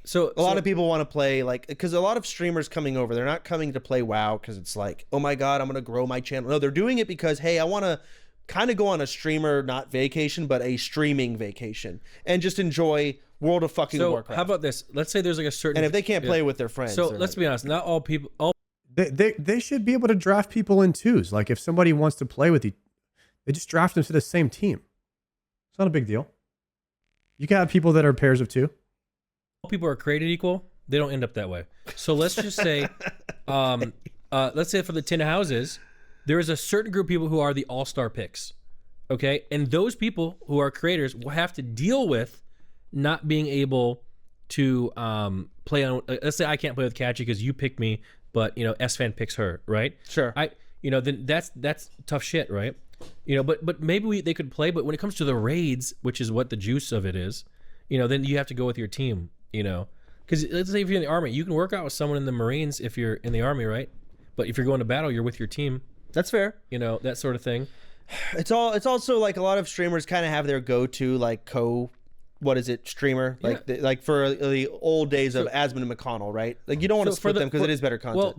[SPEAKER 2] So a lot of people want to play, like, because a lot of streamers coming over, they're not coming to play WoW because it's like, oh my god, I'm gonna grow my channel. No, they're doing it because, hey, I want to kind of go on a streamer, not vacation, but a streaming vacation, and just enjoy World of fucking Warcraft.
[SPEAKER 5] How about this? Let's say there's like a certain,
[SPEAKER 2] and if they can't play with their friends,
[SPEAKER 5] so let's be honest, not all people.
[SPEAKER 1] They should be able to draft people in twos. Like if somebody wants to play with you, they just draft them to the same team. It's not a big deal. You can have people that are pairs of two.
[SPEAKER 5] All people are created equal. They don't end up that way. So let's just say, let's say for the 10 houses, there is a certain group of people who are the all-star picks. Okay, and those people who are creators will have to deal with not being able to play on. Let's say I can't play with Catchy because you picked me, but S-Fan picks her, right?
[SPEAKER 2] Sure.
[SPEAKER 5] Then that's tough shit, right? But maybe they could play. But when it comes to the raids, which is what the juice of it is, then you have to go with your team. Because let's say if you're in the army, you can work out with someone in the Marines if you're in the army, right? But if you're going to battle, you're with your team.
[SPEAKER 2] That's fair.
[SPEAKER 5] That sort of thing.
[SPEAKER 2] It's also like a lot of streamers kind of have their go-to like streamer, like
[SPEAKER 5] Yeah.
[SPEAKER 2] like for the old days of Asmund and McConnell, right? Like you don't want to split them because it is better content.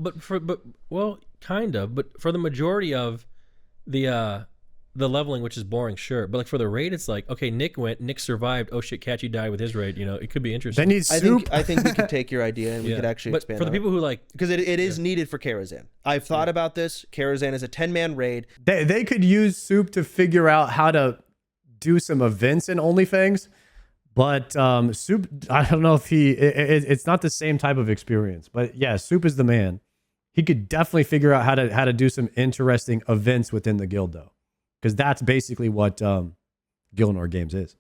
[SPEAKER 5] Well, kind of, but for the majority of the leveling, which is boring, sure, but like for the raid, it's like, okay, Nick survived. Oh shit, Catchy died with his raid. It could be interesting.
[SPEAKER 1] They need soup.
[SPEAKER 2] I think we could take your idea and we could actually expand.
[SPEAKER 5] But for the people who like,
[SPEAKER 2] because it is needed for Karazhan. I've thought about this. Karazhan is a 10-man raid.
[SPEAKER 1] They could use soup to figure out how to do some events in OnlyFangs, but soup, I don't know if it's not the same type of experience. But yeah, soup is the man. He could definitely figure out how to do some interesting events within the guild though. Because that's basically what Gilnor Games is.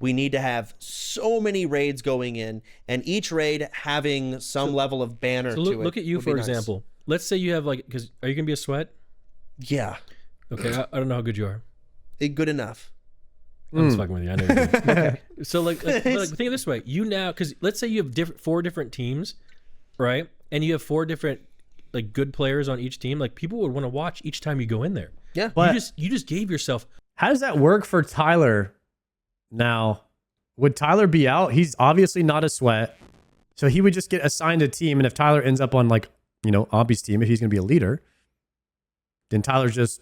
[SPEAKER 2] We need to have so many raids going in, and each raid having some level of banner to it.
[SPEAKER 5] Look at you, for example. Let's say you have because are you going to be a sweat?
[SPEAKER 2] Yeah.
[SPEAKER 5] Okay, I don't know how good you are.
[SPEAKER 2] Good enough.
[SPEAKER 5] I'm just fucking with you. I know you do. Okay. So like think of it this way. You now, because let's say you have 4 different teams, right? And you have 4 different good players on each team. Like people would want to watch each time you go in there.
[SPEAKER 2] Yeah,
[SPEAKER 1] but
[SPEAKER 5] you just gave yourself.
[SPEAKER 1] How does that work for Tyler now? Would Tyler be out? He's obviously not a sweat. So he would just get assigned a team. And if Tyler ends up on Ompy's team, if he's going to be a leader, then Tyler's he's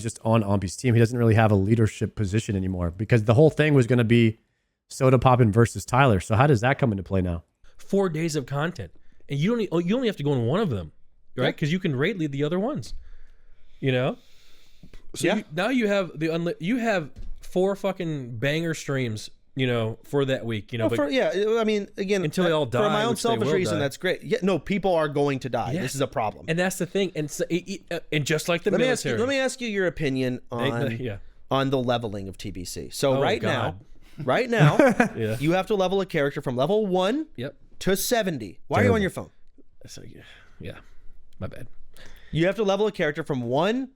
[SPEAKER 1] just on Ompy's team. He doesn't really have a leadership position anymore because the whole thing was going to be Soda Poppin versus Tyler. So how does that come into play now?
[SPEAKER 5] 4 days of content. And you only have to go in one of them, right? Because you can raid lead the other ones, So now you have you have 4 fucking banger streams, for that week,
[SPEAKER 2] I mean, again,
[SPEAKER 5] until they all die.
[SPEAKER 2] For my own
[SPEAKER 5] which they
[SPEAKER 2] selfish
[SPEAKER 5] will
[SPEAKER 2] on,
[SPEAKER 5] die.
[SPEAKER 2] that's great. Yeah, no, people are going to die.
[SPEAKER 5] Yeah.
[SPEAKER 2] This is a problem.
[SPEAKER 5] And that's the thing. And so, and just like the military.
[SPEAKER 2] Let me ask you your opinion on the leveling of TBC. So right now,
[SPEAKER 5] Yeah.
[SPEAKER 2] you have to level a character from level 1 to 70. Why are you on your phone?
[SPEAKER 5] So, yeah, my bad.
[SPEAKER 2] You have to level a character from 1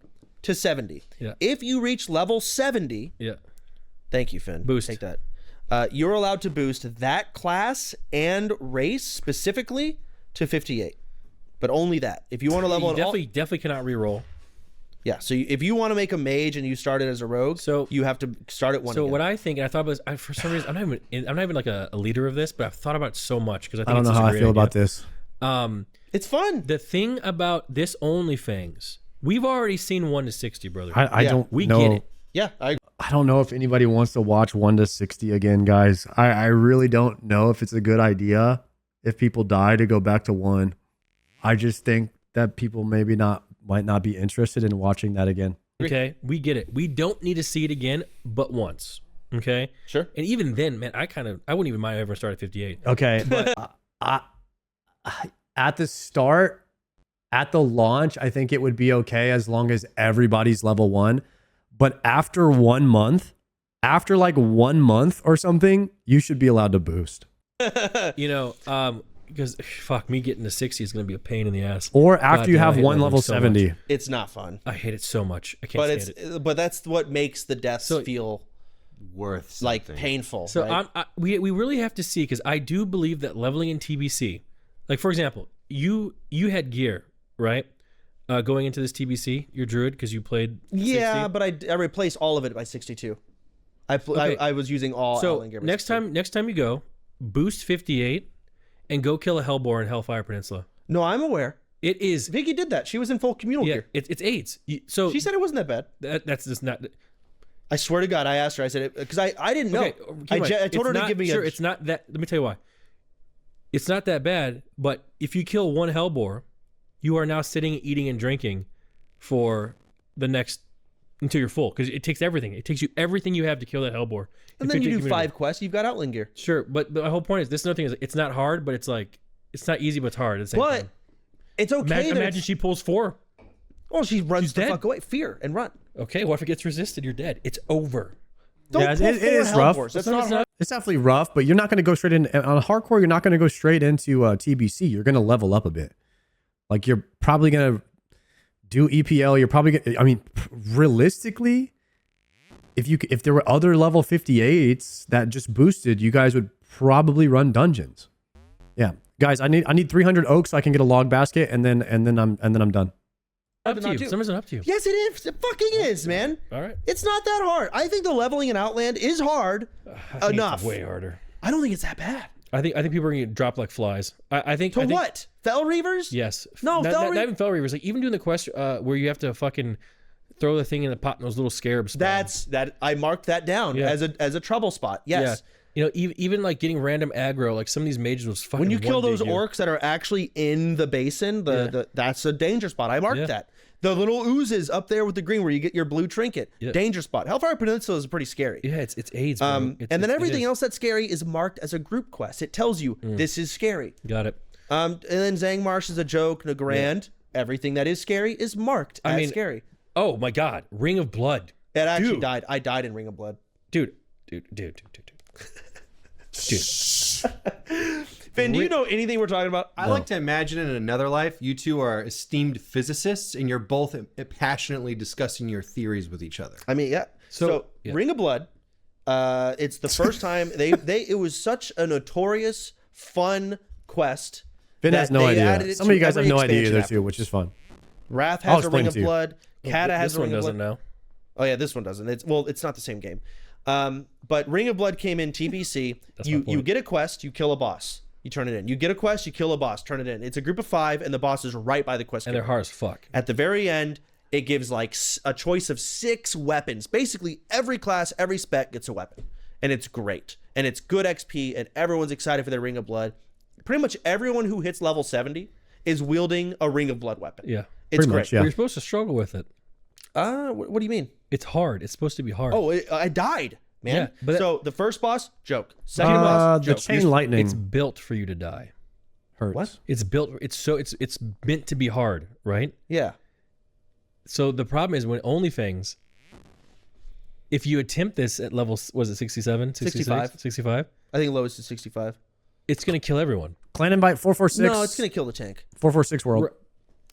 [SPEAKER 2] to 70.
[SPEAKER 5] Yeah.
[SPEAKER 2] If you reach level 70, thank you, Finn.
[SPEAKER 5] Boost.
[SPEAKER 2] Take that. You're allowed to boost that class and race specifically to 58, but only that. If you want to level,
[SPEAKER 5] definitely cannot reroll.
[SPEAKER 2] Yeah. So if you want to make a mage and you started as a rogue, so you have to start at 1.
[SPEAKER 5] So what I think, and I thought about this, for some reason, I'm not even like a leader of this, but I've thought about it so much because I
[SPEAKER 1] don't know how I feel about this.
[SPEAKER 2] It's fun.
[SPEAKER 5] The thing about this OnlyFangs, we've already seen 1 to 60, brother.
[SPEAKER 1] I don't
[SPEAKER 5] we
[SPEAKER 1] know.
[SPEAKER 5] get it.
[SPEAKER 2] Yeah,
[SPEAKER 1] I don't know if anybody wants to watch 1 to 60 again, guys. I really don't know if it's a good idea if people die to go back to 1. I just think that people might not be interested in watching that again.
[SPEAKER 5] Okay, we get it. We don't need to see it again, but once. Okay,
[SPEAKER 2] sure.
[SPEAKER 5] And even then, man, I wouldn't even mind ever start at 58.
[SPEAKER 1] Okay, but at the start, at the launch, I think it would be okay as long as everybody's level 1. But after 1 month, after 1 month or something, you should be allowed to boost.
[SPEAKER 5] because fuck me, getting to 60 is gonna be a pain in the ass.
[SPEAKER 1] Or after
[SPEAKER 5] God
[SPEAKER 1] you
[SPEAKER 5] damn, I
[SPEAKER 1] have
[SPEAKER 5] hate
[SPEAKER 1] one
[SPEAKER 5] leveling
[SPEAKER 1] level
[SPEAKER 5] so
[SPEAKER 1] 70.
[SPEAKER 5] much.
[SPEAKER 2] It's not fun.
[SPEAKER 5] I hate it so much. I can't stand it.
[SPEAKER 2] But that's what makes the deaths
[SPEAKER 5] So-
[SPEAKER 2] feel
[SPEAKER 3] Worth
[SPEAKER 2] like
[SPEAKER 3] something.
[SPEAKER 2] painful.
[SPEAKER 5] So
[SPEAKER 2] right?
[SPEAKER 5] we really have to see, because I do believe that leveling in TBC, like for example, you had gear, right? Going into this TBC, your druid, because you played 60.
[SPEAKER 2] Yeah, but I replaced all of it by 62. I was using all
[SPEAKER 5] So
[SPEAKER 2] Outland gear by
[SPEAKER 5] next
[SPEAKER 2] 62.
[SPEAKER 5] time you go, boost 58 and go kill a Hellboar in Hellfire Peninsula.
[SPEAKER 2] No, I'm aware.
[SPEAKER 5] It is
[SPEAKER 2] Vicky did that. She was in full communal
[SPEAKER 5] yeah,
[SPEAKER 2] gear.
[SPEAKER 5] it's AIDS. So
[SPEAKER 2] She said it wasn't that bad.
[SPEAKER 5] that's just not
[SPEAKER 2] I swear to God, I asked her. I said it because I didn't know.
[SPEAKER 5] okay. keep in mind,
[SPEAKER 2] I told her
[SPEAKER 5] it's
[SPEAKER 2] to give me
[SPEAKER 5] sure,
[SPEAKER 2] a.
[SPEAKER 5] it's not that. Let me tell you why. It's not that bad, but if you kill one Hellboar, you are now sitting, eating, and drinking for the next until you're full, because it takes everything. It takes you everything you have to kill that Hellboar.
[SPEAKER 2] and then you do 5 quests. You've got Outland gear.
[SPEAKER 5] Sure, but my whole point is this. Another thing is it's not hard, but it's like it's not easy, but it's hard at the same
[SPEAKER 2] But
[SPEAKER 5] time.
[SPEAKER 2] it's okay. that
[SPEAKER 5] Imagine
[SPEAKER 2] it's-
[SPEAKER 5] she pulls 4.
[SPEAKER 2] Oh, she runs
[SPEAKER 5] she's
[SPEAKER 2] the
[SPEAKER 5] dead.
[SPEAKER 2] fuck away. Fear and run.
[SPEAKER 5] Okay, what if it gets resisted? You're dead. It's over.
[SPEAKER 2] Don't
[SPEAKER 1] Yeah,
[SPEAKER 2] pull
[SPEAKER 1] it
[SPEAKER 2] 4
[SPEAKER 1] is rough.
[SPEAKER 2] Hellboars. That's
[SPEAKER 5] No,
[SPEAKER 2] not
[SPEAKER 5] it's
[SPEAKER 2] hard.
[SPEAKER 1] It's definitely rough, but you're not going to go straight in on hardcore. You're not going to go straight into TBC. You're going to level up a bit. Like you're probably going to do EPL. You're probably gonna, I mean, realistically, if there were other level 58s that just boosted, you guys would probably run dungeons. Yeah, guys, I need 300 oak so I can get a log basket, and then I'm done.
[SPEAKER 5] Up
[SPEAKER 2] to
[SPEAKER 5] to
[SPEAKER 2] not
[SPEAKER 5] you.
[SPEAKER 2] do.
[SPEAKER 5] Somebody's up to you.
[SPEAKER 2] Yes, it is. It fucking is, man.
[SPEAKER 5] All right.
[SPEAKER 2] It's not that hard. I think the leveling in Outland is hard
[SPEAKER 5] I think
[SPEAKER 2] enough.
[SPEAKER 5] It's way harder.
[SPEAKER 2] I don't think it's that bad.
[SPEAKER 5] I think people are gonna get dropped like flies. I think.
[SPEAKER 2] To what? Fell Reavers?
[SPEAKER 5] Yes.
[SPEAKER 2] No,
[SPEAKER 5] not even Fell Reavers. Like even doing the quest where you have to fucking throw the thing in the pot and those little scarabs. spawn.
[SPEAKER 2] I marked that down
[SPEAKER 5] Yeah.
[SPEAKER 2] as a trouble spot. Yes.
[SPEAKER 5] Yeah. You know, even like getting random aggro, like some of these mages was fucking.
[SPEAKER 2] When you kill those
[SPEAKER 5] one-did you.
[SPEAKER 2] orcs that are actually in the basin, that's a danger spot. I marked
[SPEAKER 5] Yeah.
[SPEAKER 2] that. The little oozes up there with the green where you get your blue trinket.
[SPEAKER 5] Yeah.
[SPEAKER 2] Danger spot. Hellfire Peninsula is pretty scary.
[SPEAKER 5] Yeah, it's AIDS. Bro.
[SPEAKER 2] And then everything else that's scary is marked as a group quest. It tells you this is scary.
[SPEAKER 5] Got it.
[SPEAKER 2] And then Zangmarsh is a joke. Nagrand, everything that is scary is marked as scary.
[SPEAKER 5] Oh my God, Ring of Blood.
[SPEAKER 2] It actually
[SPEAKER 5] Dude.
[SPEAKER 2] died. I died in Ring of Blood.
[SPEAKER 5] Dude. Dude.
[SPEAKER 2] Finn, do you know anything we're talking about?
[SPEAKER 3] I like to imagine in another life, you two are esteemed physicists and you're both passionately discussing your theories with each other.
[SPEAKER 2] I mean, yeah. So
[SPEAKER 5] yeah.
[SPEAKER 2] Ring of Blood, it's the first time it was such a notorious, fun quest.
[SPEAKER 1] Finn has
[SPEAKER 2] that
[SPEAKER 1] no
[SPEAKER 2] they added
[SPEAKER 1] idea.
[SPEAKER 2] it
[SPEAKER 1] Some
[SPEAKER 2] to
[SPEAKER 1] of you guys have
[SPEAKER 2] every
[SPEAKER 1] no idea
[SPEAKER 2] expansion
[SPEAKER 1] either too,
[SPEAKER 2] afterwards.
[SPEAKER 1] which is fun.
[SPEAKER 2] Wrath
[SPEAKER 1] I'll
[SPEAKER 2] has a
[SPEAKER 1] explain
[SPEAKER 2] Ring of
[SPEAKER 1] to you.
[SPEAKER 2] Blood. Kata has
[SPEAKER 5] this
[SPEAKER 2] a
[SPEAKER 5] one
[SPEAKER 2] Ring of
[SPEAKER 5] doesn't
[SPEAKER 2] Blood.
[SPEAKER 5] know.
[SPEAKER 2] Oh yeah, this one doesn't. It's not the same game. But Ring of Blood came in TBC.
[SPEAKER 5] That's my
[SPEAKER 2] you
[SPEAKER 5] point.
[SPEAKER 2] get a quest, you kill a boss, you turn it in. You get a quest, you kill a boss, turn it in. It's a group of 5, and the boss is right by the quest.
[SPEAKER 5] And they're
[SPEAKER 2] giver.
[SPEAKER 5] hard as fuck.
[SPEAKER 2] At the very end, it gives like a choice of 6 weapons. Basically, every class, every spec gets a weapon, and it's great, and it's good XP, and everyone's excited for their Ring of Blood. Pretty much everyone who hits level 70 is wielding a Ring of Blood weapon.
[SPEAKER 5] Yeah.
[SPEAKER 2] It's
[SPEAKER 1] Pretty
[SPEAKER 2] great.
[SPEAKER 1] much, yeah.
[SPEAKER 5] But you're supposed to struggle with it.
[SPEAKER 2] What do you mean?
[SPEAKER 5] It's hard. It's supposed to be hard.
[SPEAKER 2] Oh, I died, man.
[SPEAKER 5] Yeah, but
[SPEAKER 2] so the first boss, joke. Second boss,
[SPEAKER 1] The
[SPEAKER 2] joke.
[SPEAKER 1] chain lightning
[SPEAKER 5] It's built for you to die.
[SPEAKER 1] hurts.
[SPEAKER 2] What?
[SPEAKER 5] It's built. It's meant to be hard, right?
[SPEAKER 2] Yeah.
[SPEAKER 5] So the problem is when OnlyFangs, if you attempt this at level, was it 67,
[SPEAKER 2] 65.
[SPEAKER 5] 65?
[SPEAKER 2] I think lowest is 65.
[SPEAKER 5] It's going to kill everyone.
[SPEAKER 1] Clan invite 446.
[SPEAKER 2] No, it's going to kill the tank.
[SPEAKER 1] 446 world.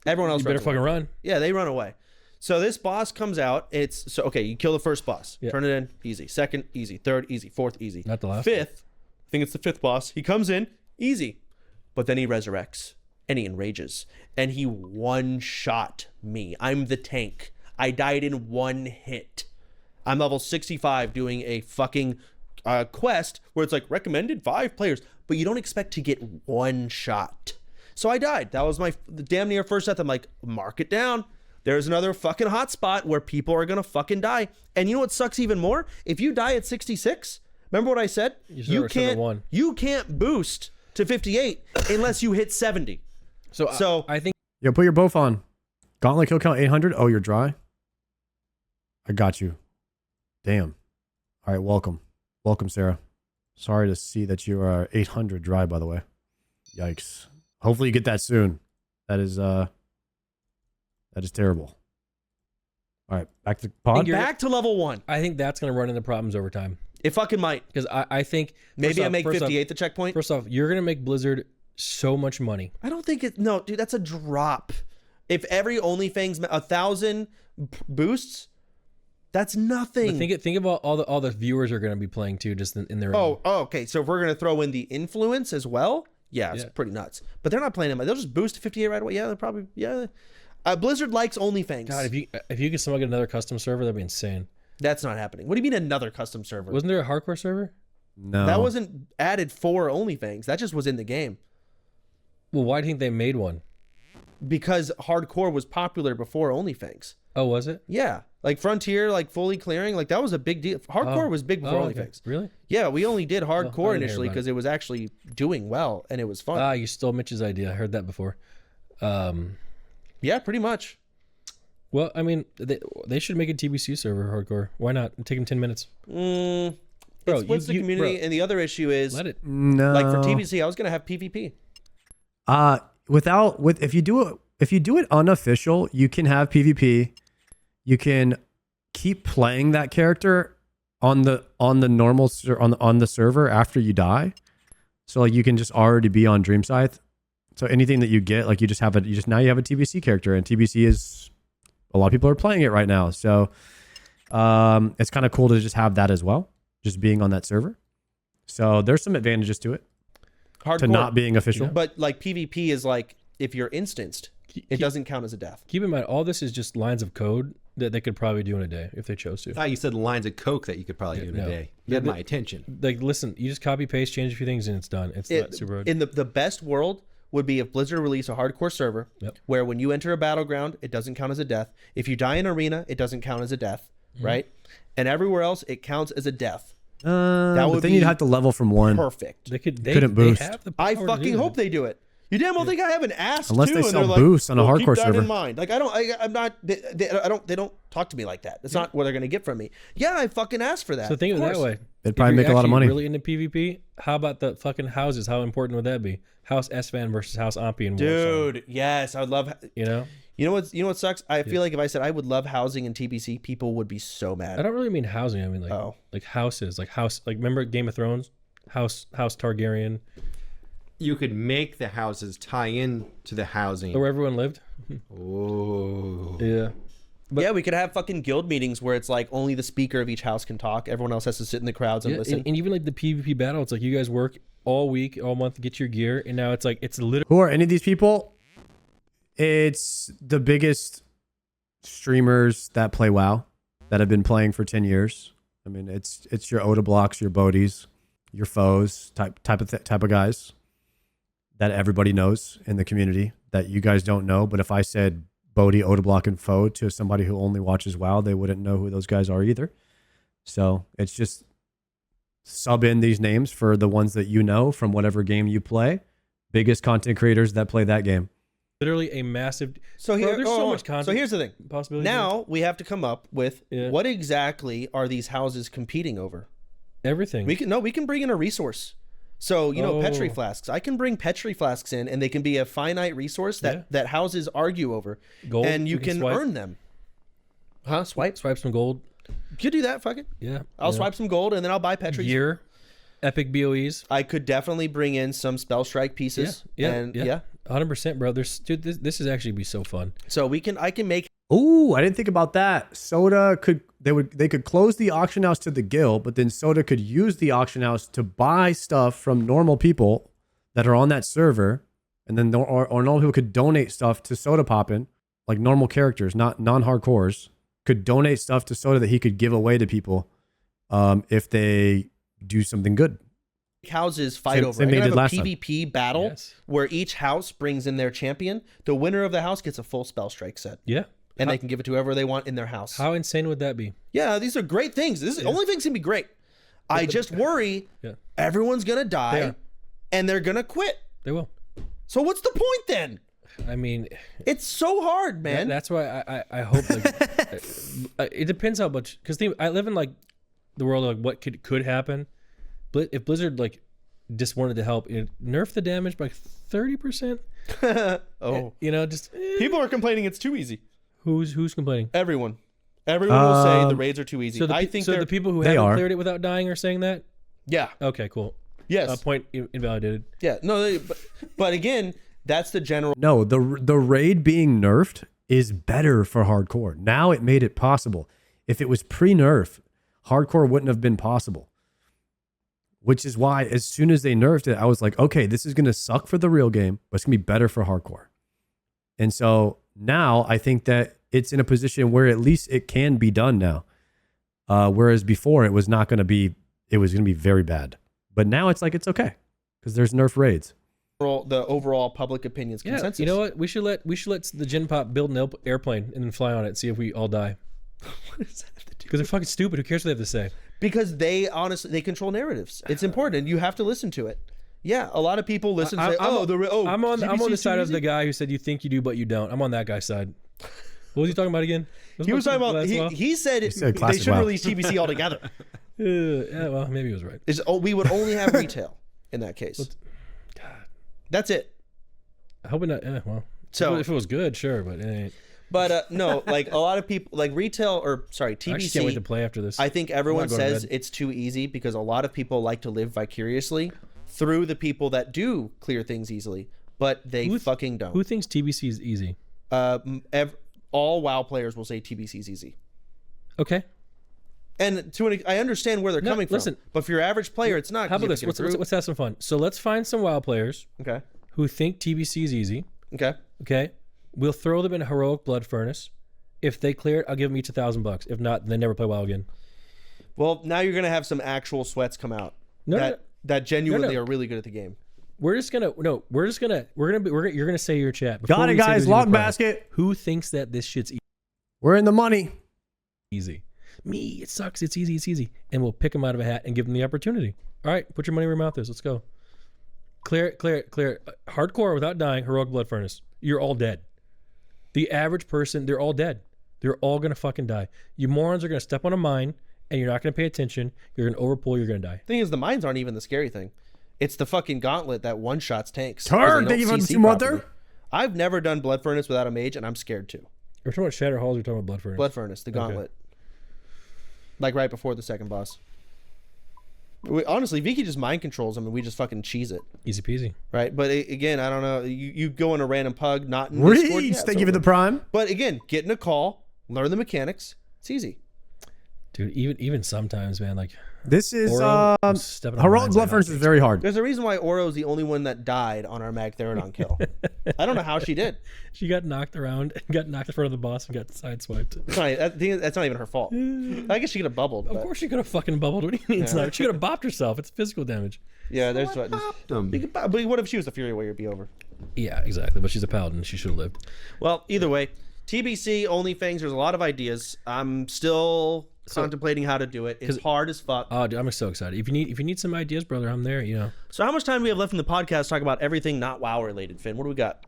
[SPEAKER 2] Everyone else
[SPEAKER 5] You better
[SPEAKER 2] runs away.
[SPEAKER 5] fucking run.
[SPEAKER 2] Yeah, they run away. So this boss comes out. Okay, you kill the first boss.
[SPEAKER 5] Yeah.
[SPEAKER 2] Turn it in, easy. Second, easy. Third, easy. Fourth, easy.
[SPEAKER 5] Not the last
[SPEAKER 2] Fifth, I think it's the 5th boss. He comes in, easy. But then he resurrects and he enrages. And he one-shot me. I'm the tank. I died in 1 hit. I'm level 65 doing a fucking quest where it's like recommended 5 players, but you don't expect to get 1 shot. So I died. That was my damn near first death. I'm like, mark it down. There's another fucking hot spot where people are gonna fucking die. And you know what sucks even more? If you die at 66, remember what I said?
[SPEAKER 5] You
[SPEAKER 2] can't boost to 58 unless you hit 70. So
[SPEAKER 5] I think
[SPEAKER 1] Yo, put your both on. Gauntlet kill count 800. Oh, you're dry? I got you. Damn. All right, welcome. Welcome, Sarah. Sorry to see that you are 800 dry, by the way. Yikes. Hopefully you get that soon. That is terrible. All right, back to pod.
[SPEAKER 2] back to level 1.
[SPEAKER 5] I think that's going to run into problems over time.
[SPEAKER 2] It fucking might.
[SPEAKER 5] Because I think
[SPEAKER 2] Maybe I make
[SPEAKER 5] first
[SPEAKER 2] 58 the checkpoint.
[SPEAKER 5] First off, you're going to make Blizzard so much money.
[SPEAKER 2] I don't think it. No, dude, that's a drop. If every OnlyFangs 1,000 boosts, that's nothing.
[SPEAKER 5] But think about all the viewers are going to be playing too, just in their.
[SPEAKER 2] Oh, okay. So if we're gonna throw in the influence as well, yeah, it's pretty nuts. But they're not playing them. They'll just boost to 58 right away. Yeah, they're probably Blizzard likes OnlyFangs.
[SPEAKER 5] God, if you could somehow get another custom server, that'd be insane.
[SPEAKER 2] That's not happening. What do you mean another custom server?
[SPEAKER 5] Wasn't there a hardcore server?
[SPEAKER 1] No.
[SPEAKER 2] That wasn't added for OnlyFangs. That just was in the game.
[SPEAKER 5] Well, why do you think they made one?
[SPEAKER 2] Because hardcore was popular before OnlyFangs.
[SPEAKER 5] Oh, was it?
[SPEAKER 2] Yeah. Like Frontier, like fully clearing, like that was a big deal. Hardcore was big before OnlyFangs.
[SPEAKER 5] Really?
[SPEAKER 2] Yeah, we only did hardcore
[SPEAKER 5] didn't hear
[SPEAKER 2] initially
[SPEAKER 5] about
[SPEAKER 2] because it was actually doing well and it was fun.
[SPEAKER 5] Ah, you stole Mitch's idea. I heard that before.
[SPEAKER 2] Yeah, pretty much.
[SPEAKER 5] Well, I mean, they should make a TBC server hardcore. Why not? It'd take them 10 minutes.
[SPEAKER 2] It splits the community, and the other issue is,
[SPEAKER 5] Let it.
[SPEAKER 1] No.
[SPEAKER 2] like for TBC, I was gonna have PvP.
[SPEAKER 1] If you do it unofficial, you can have PvP. You can keep playing that character on the normal on the server after you die. So like you can just already be on Dream Scythe. So anything that you get, like now you have a TBC character, and TBC is a lot of people are playing it right now. So it's kind of cool to just have that as well, just being on that server. So there's some advantages to it.
[SPEAKER 2] Hardcore,
[SPEAKER 1] to not being official.
[SPEAKER 2] but like PvP is like if you're instanced, it doesn't count as a death.
[SPEAKER 5] Keep in mind, all this is just lines of code that they could probably do in a day if they chose to.
[SPEAKER 3] I thought you said lines of coke that you could probably do in a day. You had my attention.
[SPEAKER 5] Like, listen, you just copy paste, change a few things, and it's done. It's not super hard.
[SPEAKER 2] In the best world would be if Blizzard released a hardcore server where when you enter a battleground, it doesn't count as a death. If you die in arena, it doesn't count as a death, right? And everywhere else, it counts as a death.
[SPEAKER 1] That would then you'd have to level from 1.
[SPEAKER 2] Perfect.
[SPEAKER 5] They
[SPEAKER 1] couldn't boost.
[SPEAKER 5] Have the
[SPEAKER 2] I
[SPEAKER 5] power to
[SPEAKER 2] fucking
[SPEAKER 5] do
[SPEAKER 2] hope
[SPEAKER 5] that.
[SPEAKER 2] they do it. You damn well think I haven't asked
[SPEAKER 1] Unless
[SPEAKER 2] too,
[SPEAKER 1] they
[SPEAKER 2] and
[SPEAKER 1] sell
[SPEAKER 2] they're
[SPEAKER 1] boosts on a
[SPEAKER 2] well,
[SPEAKER 1] hardcore
[SPEAKER 2] keep that
[SPEAKER 1] server.
[SPEAKER 2] in mind. Like I'm not. They don't talk to me like that. That's not what they're gonna get from me. Yeah, I fucking asked for that.
[SPEAKER 5] So think of it that
[SPEAKER 2] course.
[SPEAKER 5] way.
[SPEAKER 1] They'd probably
[SPEAKER 5] If
[SPEAKER 1] make
[SPEAKER 5] you're
[SPEAKER 1] a lot of
[SPEAKER 5] actually
[SPEAKER 1] money.
[SPEAKER 5] Really into PvP? How about the fucking houses? How important would that be? House S-Fan versus House Ompi in Warzone.
[SPEAKER 2] Dude, yes, I would love.
[SPEAKER 5] You know?
[SPEAKER 2] You know what sucks? I feel like if I said I would love housing in TBC, people would be so mad.
[SPEAKER 5] I don't really mean housing. I mean like houses, like house. Like remember Game of Thrones? House Targaryen,
[SPEAKER 3] You could make the houses tie in to the housing.
[SPEAKER 5] where everyone lived.
[SPEAKER 3] Oh.
[SPEAKER 5] Yeah.
[SPEAKER 2] Yeah, we could have fucking guild meetings where it's like only the speaker of each house can talk. Everyone else has to sit in the crowds and
[SPEAKER 5] Yeah,
[SPEAKER 2] listen.
[SPEAKER 5] and even like the PvP battle, it's like you guys work all week, all month to get your gear, and now it's like it's literally
[SPEAKER 1] Who are any of these people? It's the biggest streamers that play WoW that have been playing for 10 years. I mean, it's your Oda blocks, your Bodies, your foes type of guys that everybody knows in the community that you guys don't know. But if I said Bodhi, Oda block, and foe to somebody who only watches WoW, they wouldn't know who those guys are either. So it's just sub in these names for the ones that you know from whatever game you play. Biggest content creators that play that game.
[SPEAKER 5] a massive.
[SPEAKER 2] So
[SPEAKER 5] Bro,
[SPEAKER 2] here,
[SPEAKER 5] there's so much content.
[SPEAKER 2] So here's the thing.
[SPEAKER 5] Possibilities.
[SPEAKER 2] Now we have to come up with
[SPEAKER 5] Yeah.
[SPEAKER 2] what exactly are these houses competing over?
[SPEAKER 5] Everything.
[SPEAKER 2] We can bring in a resource. So Petri
[SPEAKER 5] Oh.
[SPEAKER 2] flasks. I can bring Petri flasks in, and they can be a finite resource that houses argue over,
[SPEAKER 5] Gold,
[SPEAKER 2] and you can
[SPEAKER 5] swipe.
[SPEAKER 2] earn them. Huh? Swipe.
[SPEAKER 5] Swipe some gold.
[SPEAKER 2] You do that. Fuck it.
[SPEAKER 5] Yeah.
[SPEAKER 2] I'll
[SPEAKER 5] yeah.
[SPEAKER 2] swipe some gold, and then I'll buy Petri.
[SPEAKER 5] Gear. Epic BOEs.
[SPEAKER 2] I could definitely bring in some spell strike pieces.
[SPEAKER 5] Yeah. 100%, bro. Dude, this is actually be so fun.
[SPEAKER 2] So I can make.
[SPEAKER 1] Oh, I didn't think about that. Soda they could close the auction house to the guild, but then Soda could use the auction house to buy stuff from normal people that are on that server, and then or normal people could donate stuff to Soda Poppin', like normal characters, not non-hardcores, could donate stuff to Soda that he could give away to people if they do something good.
[SPEAKER 2] Houses fight
[SPEAKER 1] Same-
[SPEAKER 2] over.
[SPEAKER 1] same
[SPEAKER 2] I
[SPEAKER 1] they
[SPEAKER 2] can have
[SPEAKER 1] did
[SPEAKER 2] a
[SPEAKER 1] last time.
[SPEAKER 2] PvP battle
[SPEAKER 5] Yes.
[SPEAKER 2] where each house brings in their champion. The winner of the house gets a full spell strike set,
[SPEAKER 5] Yeah.
[SPEAKER 2] and they can give it to whoever they want in their house.
[SPEAKER 5] How insane would that be?
[SPEAKER 2] Yeah, these are great things. OnlyFangs can be great. I just worry
[SPEAKER 5] Yeah.
[SPEAKER 2] everyone's gonna
[SPEAKER 5] They
[SPEAKER 2] die
[SPEAKER 5] are.
[SPEAKER 2] and they're gonna quit.
[SPEAKER 5] They will.
[SPEAKER 2] So what's the point then?
[SPEAKER 5] I mean,
[SPEAKER 2] It's so hard, man.
[SPEAKER 5] that's why I hope like, it depends how much, because I live in like the world of like what could happen. If Blizzard like just wanted to help, nerf the damage by 30%. Just
[SPEAKER 2] People are complaining it's too easy.
[SPEAKER 5] who's complaining?
[SPEAKER 2] Everyone will say the raids are too easy.
[SPEAKER 5] So
[SPEAKER 2] I think
[SPEAKER 5] the people who
[SPEAKER 1] they
[SPEAKER 5] haven't
[SPEAKER 1] are.
[SPEAKER 5] cleared it without dying are saying that.
[SPEAKER 2] yeah.
[SPEAKER 5] Okay, cool.
[SPEAKER 2] Yes.
[SPEAKER 5] Point invalidated.
[SPEAKER 2] Yeah. No, but again, that's the general.
[SPEAKER 1] No, the raid being nerfed is better for hardcore. Now it made it possible. If it was pre-nerf, hardcore wouldn't have been possible. Which is why as soon as they nerfed it, I was like, okay, this is going to suck for the real game, but it's going to be better for hardcore. And so now I think that it's in a position where at least it can be done now. Whereas before it was not going to be, it was going to be very bad. But now it's like, it's okay because there's nerf raids.
[SPEAKER 2] The overall public opinion's
[SPEAKER 5] Yeah,
[SPEAKER 2] consensus.
[SPEAKER 5] you know what? We should let the Gen Pop build an airplane and then fly on it and see if we all die.
[SPEAKER 2] What does that have to do?
[SPEAKER 5] Because they're fucking stupid. Who cares what they have to say?
[SPEAKER 2] Because they control narratives. It's important. You have to listen to it. Yeah, a lot of people listen to
[SPEAKER 5] I'm on
[SPEAKER 2] GBC
[SPEAKER 5] the side
[SPEAKER 2] too
[SPEAKER 5] of the
[SPEAKER 2] easy?
[SPEAKER 5] guy who said you think you do but you don't. I'm on that guy's side. What was he talking about again?
[SPEAKER 2] He was talking about. He said
[SPEAKER 1] said
[SPEAKER 2] they
[SPEAKER 1] classic
[SPEAKER 2] should
[SPEAKER 1] WoW.
[SPEAKER 2] release TBC altogether.
[SPEAKER 5] Yeah, well, maybe he was right.
[SPEAKER 2] We would only have retail in that case. That's it.
[SPEAKER 5] I hope not. Yeah, well,
[SPEAKER 2] So-
[SPEAKER 5] if it was good, sure, but it ain't.
[SPEAKER 2] But no, like a lot of people, like retail or sorry,
[SPEAKER 5] I actually can't wait to
[SPEAKER 2] TBC.
[SPEAKER 5] play after this.
[SPEAKER 2] I think everyone
[SPEAKER 5] I'm not going to
[SPEAKER 2] says
[SPEAKER 5] bed.
[SPEAKER 2] it's too easy because a lot of people like to live vicariously through the people that do clear things easily, but they fucking don't.
[SPEAKER 5] Who thinks TBC is easy?
[SPEAKER 2] All WoW players will say TBC is easy.
[SPEAKER 5] Okay.
[SPEAKER 2] And I understand where they're
[SPEAKER 5] No,
[SPEAKER 2] coming from.
[SPEAKER 5] listen.
[SPEAKER 2] But for your average player, it's not.
[SPEAKER 5] How
[SPEAKER 2] 'cause you
[SPEAKER 5] about
[SPEAKER 2] have
[SPEAKER 5] this?
[SPEAKER 2] to get
[SPEAKER 5] Let's have some fun. So let's find some WoW players
[SPEAKER 2] Okay.
[SPEAKER 5] who think TBC is easy.
[SPEAKER 2] Okay.
[SPEAKER 5] Okay. We'll throw them in a heroic blood furnace. If they clear it, I'll give them each $1,000. If not, they never play WoW again.
[SPEAKER 2] Well, now you're gonna have some actual sweats come out
[SPEAKER 5] No,
[SPEAKER 2] that genuinely
[SPEAKER 5] No.
[SPEAKER 2] are really good at the game.
[SPEAKER 5] You're gonna say your chat.
[SPEAKER 1] Got it, guys. Log basket.
[SPEAKER 5] Who thinks that this shit's
[SPEAKER 1] We're in the money.
[SPEAKER 5] easy? Me. It sucks. It's easy. It's easy. And we'll pick them out of a hat and give them the opportunity. All right. Put your money where your mouth is. Let's go. Clear it. Hardcore without dying. Heroic blood furnace. You're all dead. The average person, they're all dead. They're all gonna fucking die. You morons are gonna step on a mine and you're not gonna pay attention. You're gonna overpull. You're gonna die.
[SPEAKER 2] Thing is, the mines aren't even the scary thing. It's the fucking gauntlet that one shots tanks. 'cause
[SPEAKER 1] Turn,
[SPEAKER 2] they don't
[SPEAKER 1] David,
[SPEAKER 2] CC
[SPEAKER 1] to mother.
[SPEAKER 2] properly. I've never done blood furnace without a mage, and I'm scared too.
[SPEAKER 5] We're talking about Shatter Halls. We're talking about blood furnace.
[SPEAKER 2] Blood furnace, the gauntlet, like right before the second boss. Honestly, Vicky just mind controls them, and we just fucking cheese it,
[SPEAKER 5] Easy peasy.
[SPEAKER 2] right? But again, I don't know. You go in a random pug, not in Discord, yeah,
[SPEAKER 1] Reach.
[SPEAKER 2] it's
[SPEAKER 1] Thank you for
[SPEAKER 2] over.
[SPEAKER 1] the prime.
[SPEAKER 2] But again, get in a call, learn the mechanics. It's easy.
[SPEAKER 5] Dude, even sometimes, man, like
[SPEAKER 1] This is
[SPEAKER 5] Oro was stepping on
[SPEAKER 1] heroic
[SPEAKER 5] mines
[SPEAKER 1] blood
[SPEAKER 5] like
[SPEAKER 1] furnace is very hard.
[SPEAKER 2] There's a reason why Oro is the only one that died on our Mag Therodon kill. I don't know how she did.
[SPEAKER 5] she got knocked around and got knocked in front of the boss and got sideswiped.
[SPEAKER 2] That's not even her fault. I guess she could have bubbled.
[SPEAKER 5] Of
[SPEAKER 2] but
[SPEAKER 5] course she could have fucking bubbled. What do you mean it's not? She could have bopped herself. It's physical damage.
[SPEAKER 2] Yeah, there's what.
[SPEAKER 3] Them.
[SPEAKER 2] But what if she was the Fury Warrior? It'd be over.
[SPEAKER 5] Yeah, exactly. But she's a paladin. She should have lived.
[SPEAKER 2] Well, either way, TBC, OnlyFangs. There's a lot of ideas. I'm still contemplating how to do it. It's hard as fuck.
[SPEAKER 5] Oh, dude, I'm so excited. If you need some ideas, brother, I'm there. You know.
[SPEAKER 2] So how much time do we have left in the podcast to talk about everything not WoW related? Finn, what do we got?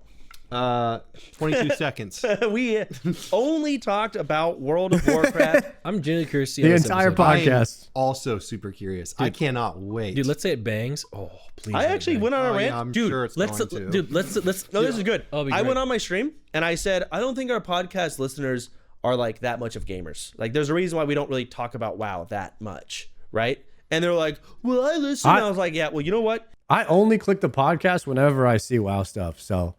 [SPEAKER 3] 22 seconds.
[SPEAKER 2] We only talked about World of Warcraft.
[SPEAKER 5] I'm genuinely curious to see
[SPEAKER 1] The
[SPEAKER 5] how this
[SPEAKER 1] entire
[SPEAKER 5] episode-
[SPEAKER 3] I am
[SPEAKER 1] podcast.
[SPEAKER 3] also super curious. I cannot wait.
[SPEAKER 5] Dude, let's say it bangs. Oh, please.
[SPEAKER 2] I
[SPEAKER 5] let it
[SPEAKER 2] actually
[SPEAKER 5] bang.
[SPEAKER 2] went on a
[SPEAKER 3] Oh,
[SPEAKER 2] rant.
[SPEAKER 3] yeah, I'm
[SPEAKER 5] Dude,
[SPEAKER 3] sure it's
[SPEAKER 5] let's
[SPEAKER 3] going to.
[SPEAKER 5] dude, let's
[SPEAKER 2] No, this is good.
[SPEAKER 5] Oh, it'll be
[SPEAKER 2] I
[SPEAKER 5] great.
[SPEAKER 2] went on my stream and I said, I don't think our podcast listeners are like that much of gamers. Like, there's a reason why we don't really talk about WoW that much, right? And they're like, well, I listen. I was like, yeah, well, you know what?
[SPEAKER 1] I only click the podcast whenever I see WoW stuff. So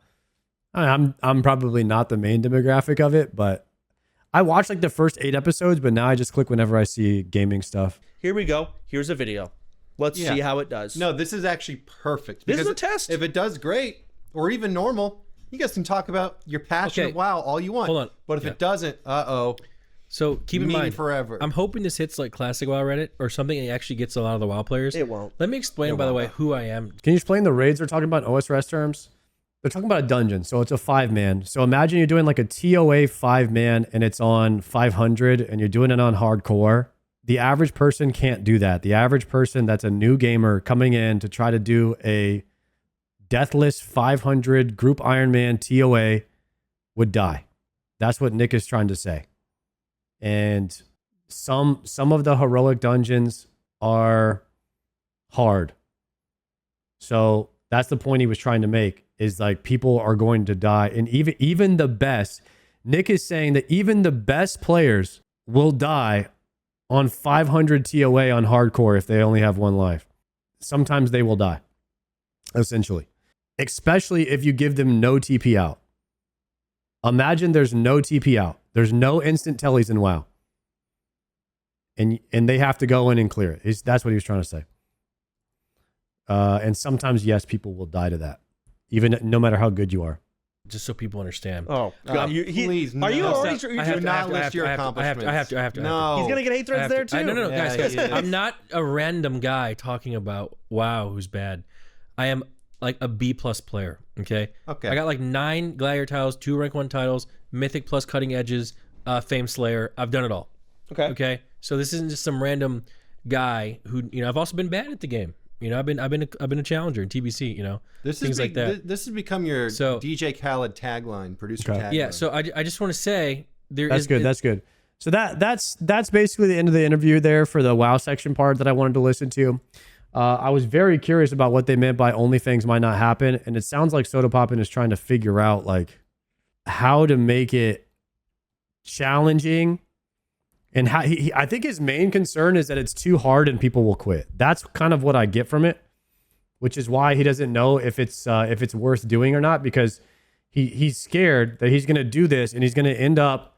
[SPEAKER 1] I'm probably not the main demographic of it, but I watched like the first 8 episodes, but now I just click whenever I see gaming stuff.
[SPEAKER 2] Here we go. Here's a video. Let's see how it does.
[SPEAKER 3] No, this is actually perfect.
[SPEAKER 2] This is
[SPEAKER 3] because
[SPEAKER 2] a test.
[SPEAKER 3] If it does great, or even normal, you guys can talk about your passion
[SPEAKER 5] Okay.
[SPEAKER 3] of WoW all you want.
[SPEAKER 5] Hold on.
[SPEAKER 3] But if
[SPEAKER 5] Yeah.
[SPEAKER 3] it doesn't,
[SPEAKER 5] So keep in
[SPEAKER 3] me
[SPEAKER 5] mind,
[SPEAKER 3] forever.
[SPEAKER 5] I'm hoping this hits like classic WoW Reddit or something that actually gets a lot of the WoW players.
[SPEAKER 2] It won't.
[SPEAKER 5] Let me explain, by the way, who I am.
[SPEAKER 1] Can you explain the raids they're talking about in OSRS terms? They're talking about a dungeon. So it's a 5-man. So imagine you're doing like a TOA 5-man and it's on 500 and you're doing it on hardcore. The average person can't do that. The average person that's a new gamer coming in to try to do a deathless 500 group Ironman TOA would die. That's what Nick is trying to say. And some of the heroic dungeons are hard. So that's the point he was trying to make, is like people are going to die. And even the best, Nick is saying that even the best players will die on 500 TOA on hardcore if they only have one life. sometimes they will die, essentially. Especially if you give them no TP out. Imagine there's no TP out. There's no instant tellies in WoW. And they have to go in and clear it. That's what he was trying to say. And sometimes, yes, people will die to that, even no matter how good you are.
[SPEAKER 5] Just so people understand.
[SPEAKER 2] Oh, God.
[SPEAKER 3] Please,
[SPEAKER 2] Are you
[SPEAKER 3] no.
[SPEAKER 2] already?
[SPEAKER 5] I have
[SPEAKER 3] Do not list your accomplishments.
[SPEAKER 5] I have to.
[SPEAKER 3] No.
[SPEAKER 2] He's gonna get hate threads there too.
[SPEAKER 5] No,
[SPEAKER 3] Yeah,
[SPEAKER 5] guys.
[SPEAKER 3] he is.
[SPEAKER 5] I'm not a random guy talking about WoW who's bad. I am like a B+ player. Okay.
[SPEAKER 3] Okay.
[SPEAKER 5] I got like 9 Gladiator titles, 2 rank 1 titles, Mythic plus Cutting Edges, Fame Slayer. I've done it all.
[SPEAKER 2] Okay.
[SPEAKER 5] Okay. So this isn't just some random guy who, you know, I've also been bad at the game. You know, I've been a challenger in TBC. You know, things like that.
[SPEAKER 3] This has become your DJ Khaled tagline, producer tagline.
[SPEAKER 5] Yeah. So I just want to say
[SPEAKER 1] That's good. So that's basically the end of the interview there for the WoW section part that I wanted to listen to. I was very curious about what they meant by OnlyFangs might not happen, and it sounds like Soda Poppin is trying to figure out like how to make it challenging. And how I think his main concern is that it's too hard and people will quit. That's kind of what I get from it, which is why he doesn't know if it's worth doing or not, because he's scared that he's going to do this and he's going to end up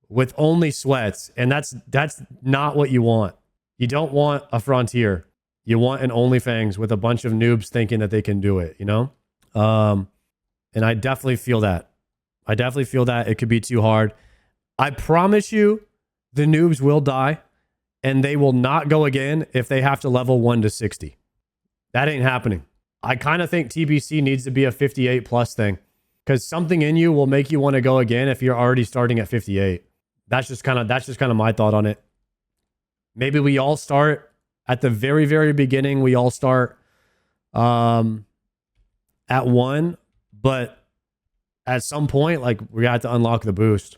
[SPEAKER 1] with only sweats, and that's not what you want. You don't want a frontier. You want an OnlyFangs with a bunch of noobs thinking that they can do it, you know? And I definitely feel that. It could be too hard. I promise you, the noobs will die, and they will not go again if they have to level 1 to 60. That ain't happening. I kind of think TBC needs to be a 58 plus thing, because something in you will make you want to go again if you're already starting at 58. That's just kind of my thought on it. Maybe we all start at the very, very beginning. We all start at 1, but at some point, like, we got to unlock the boost.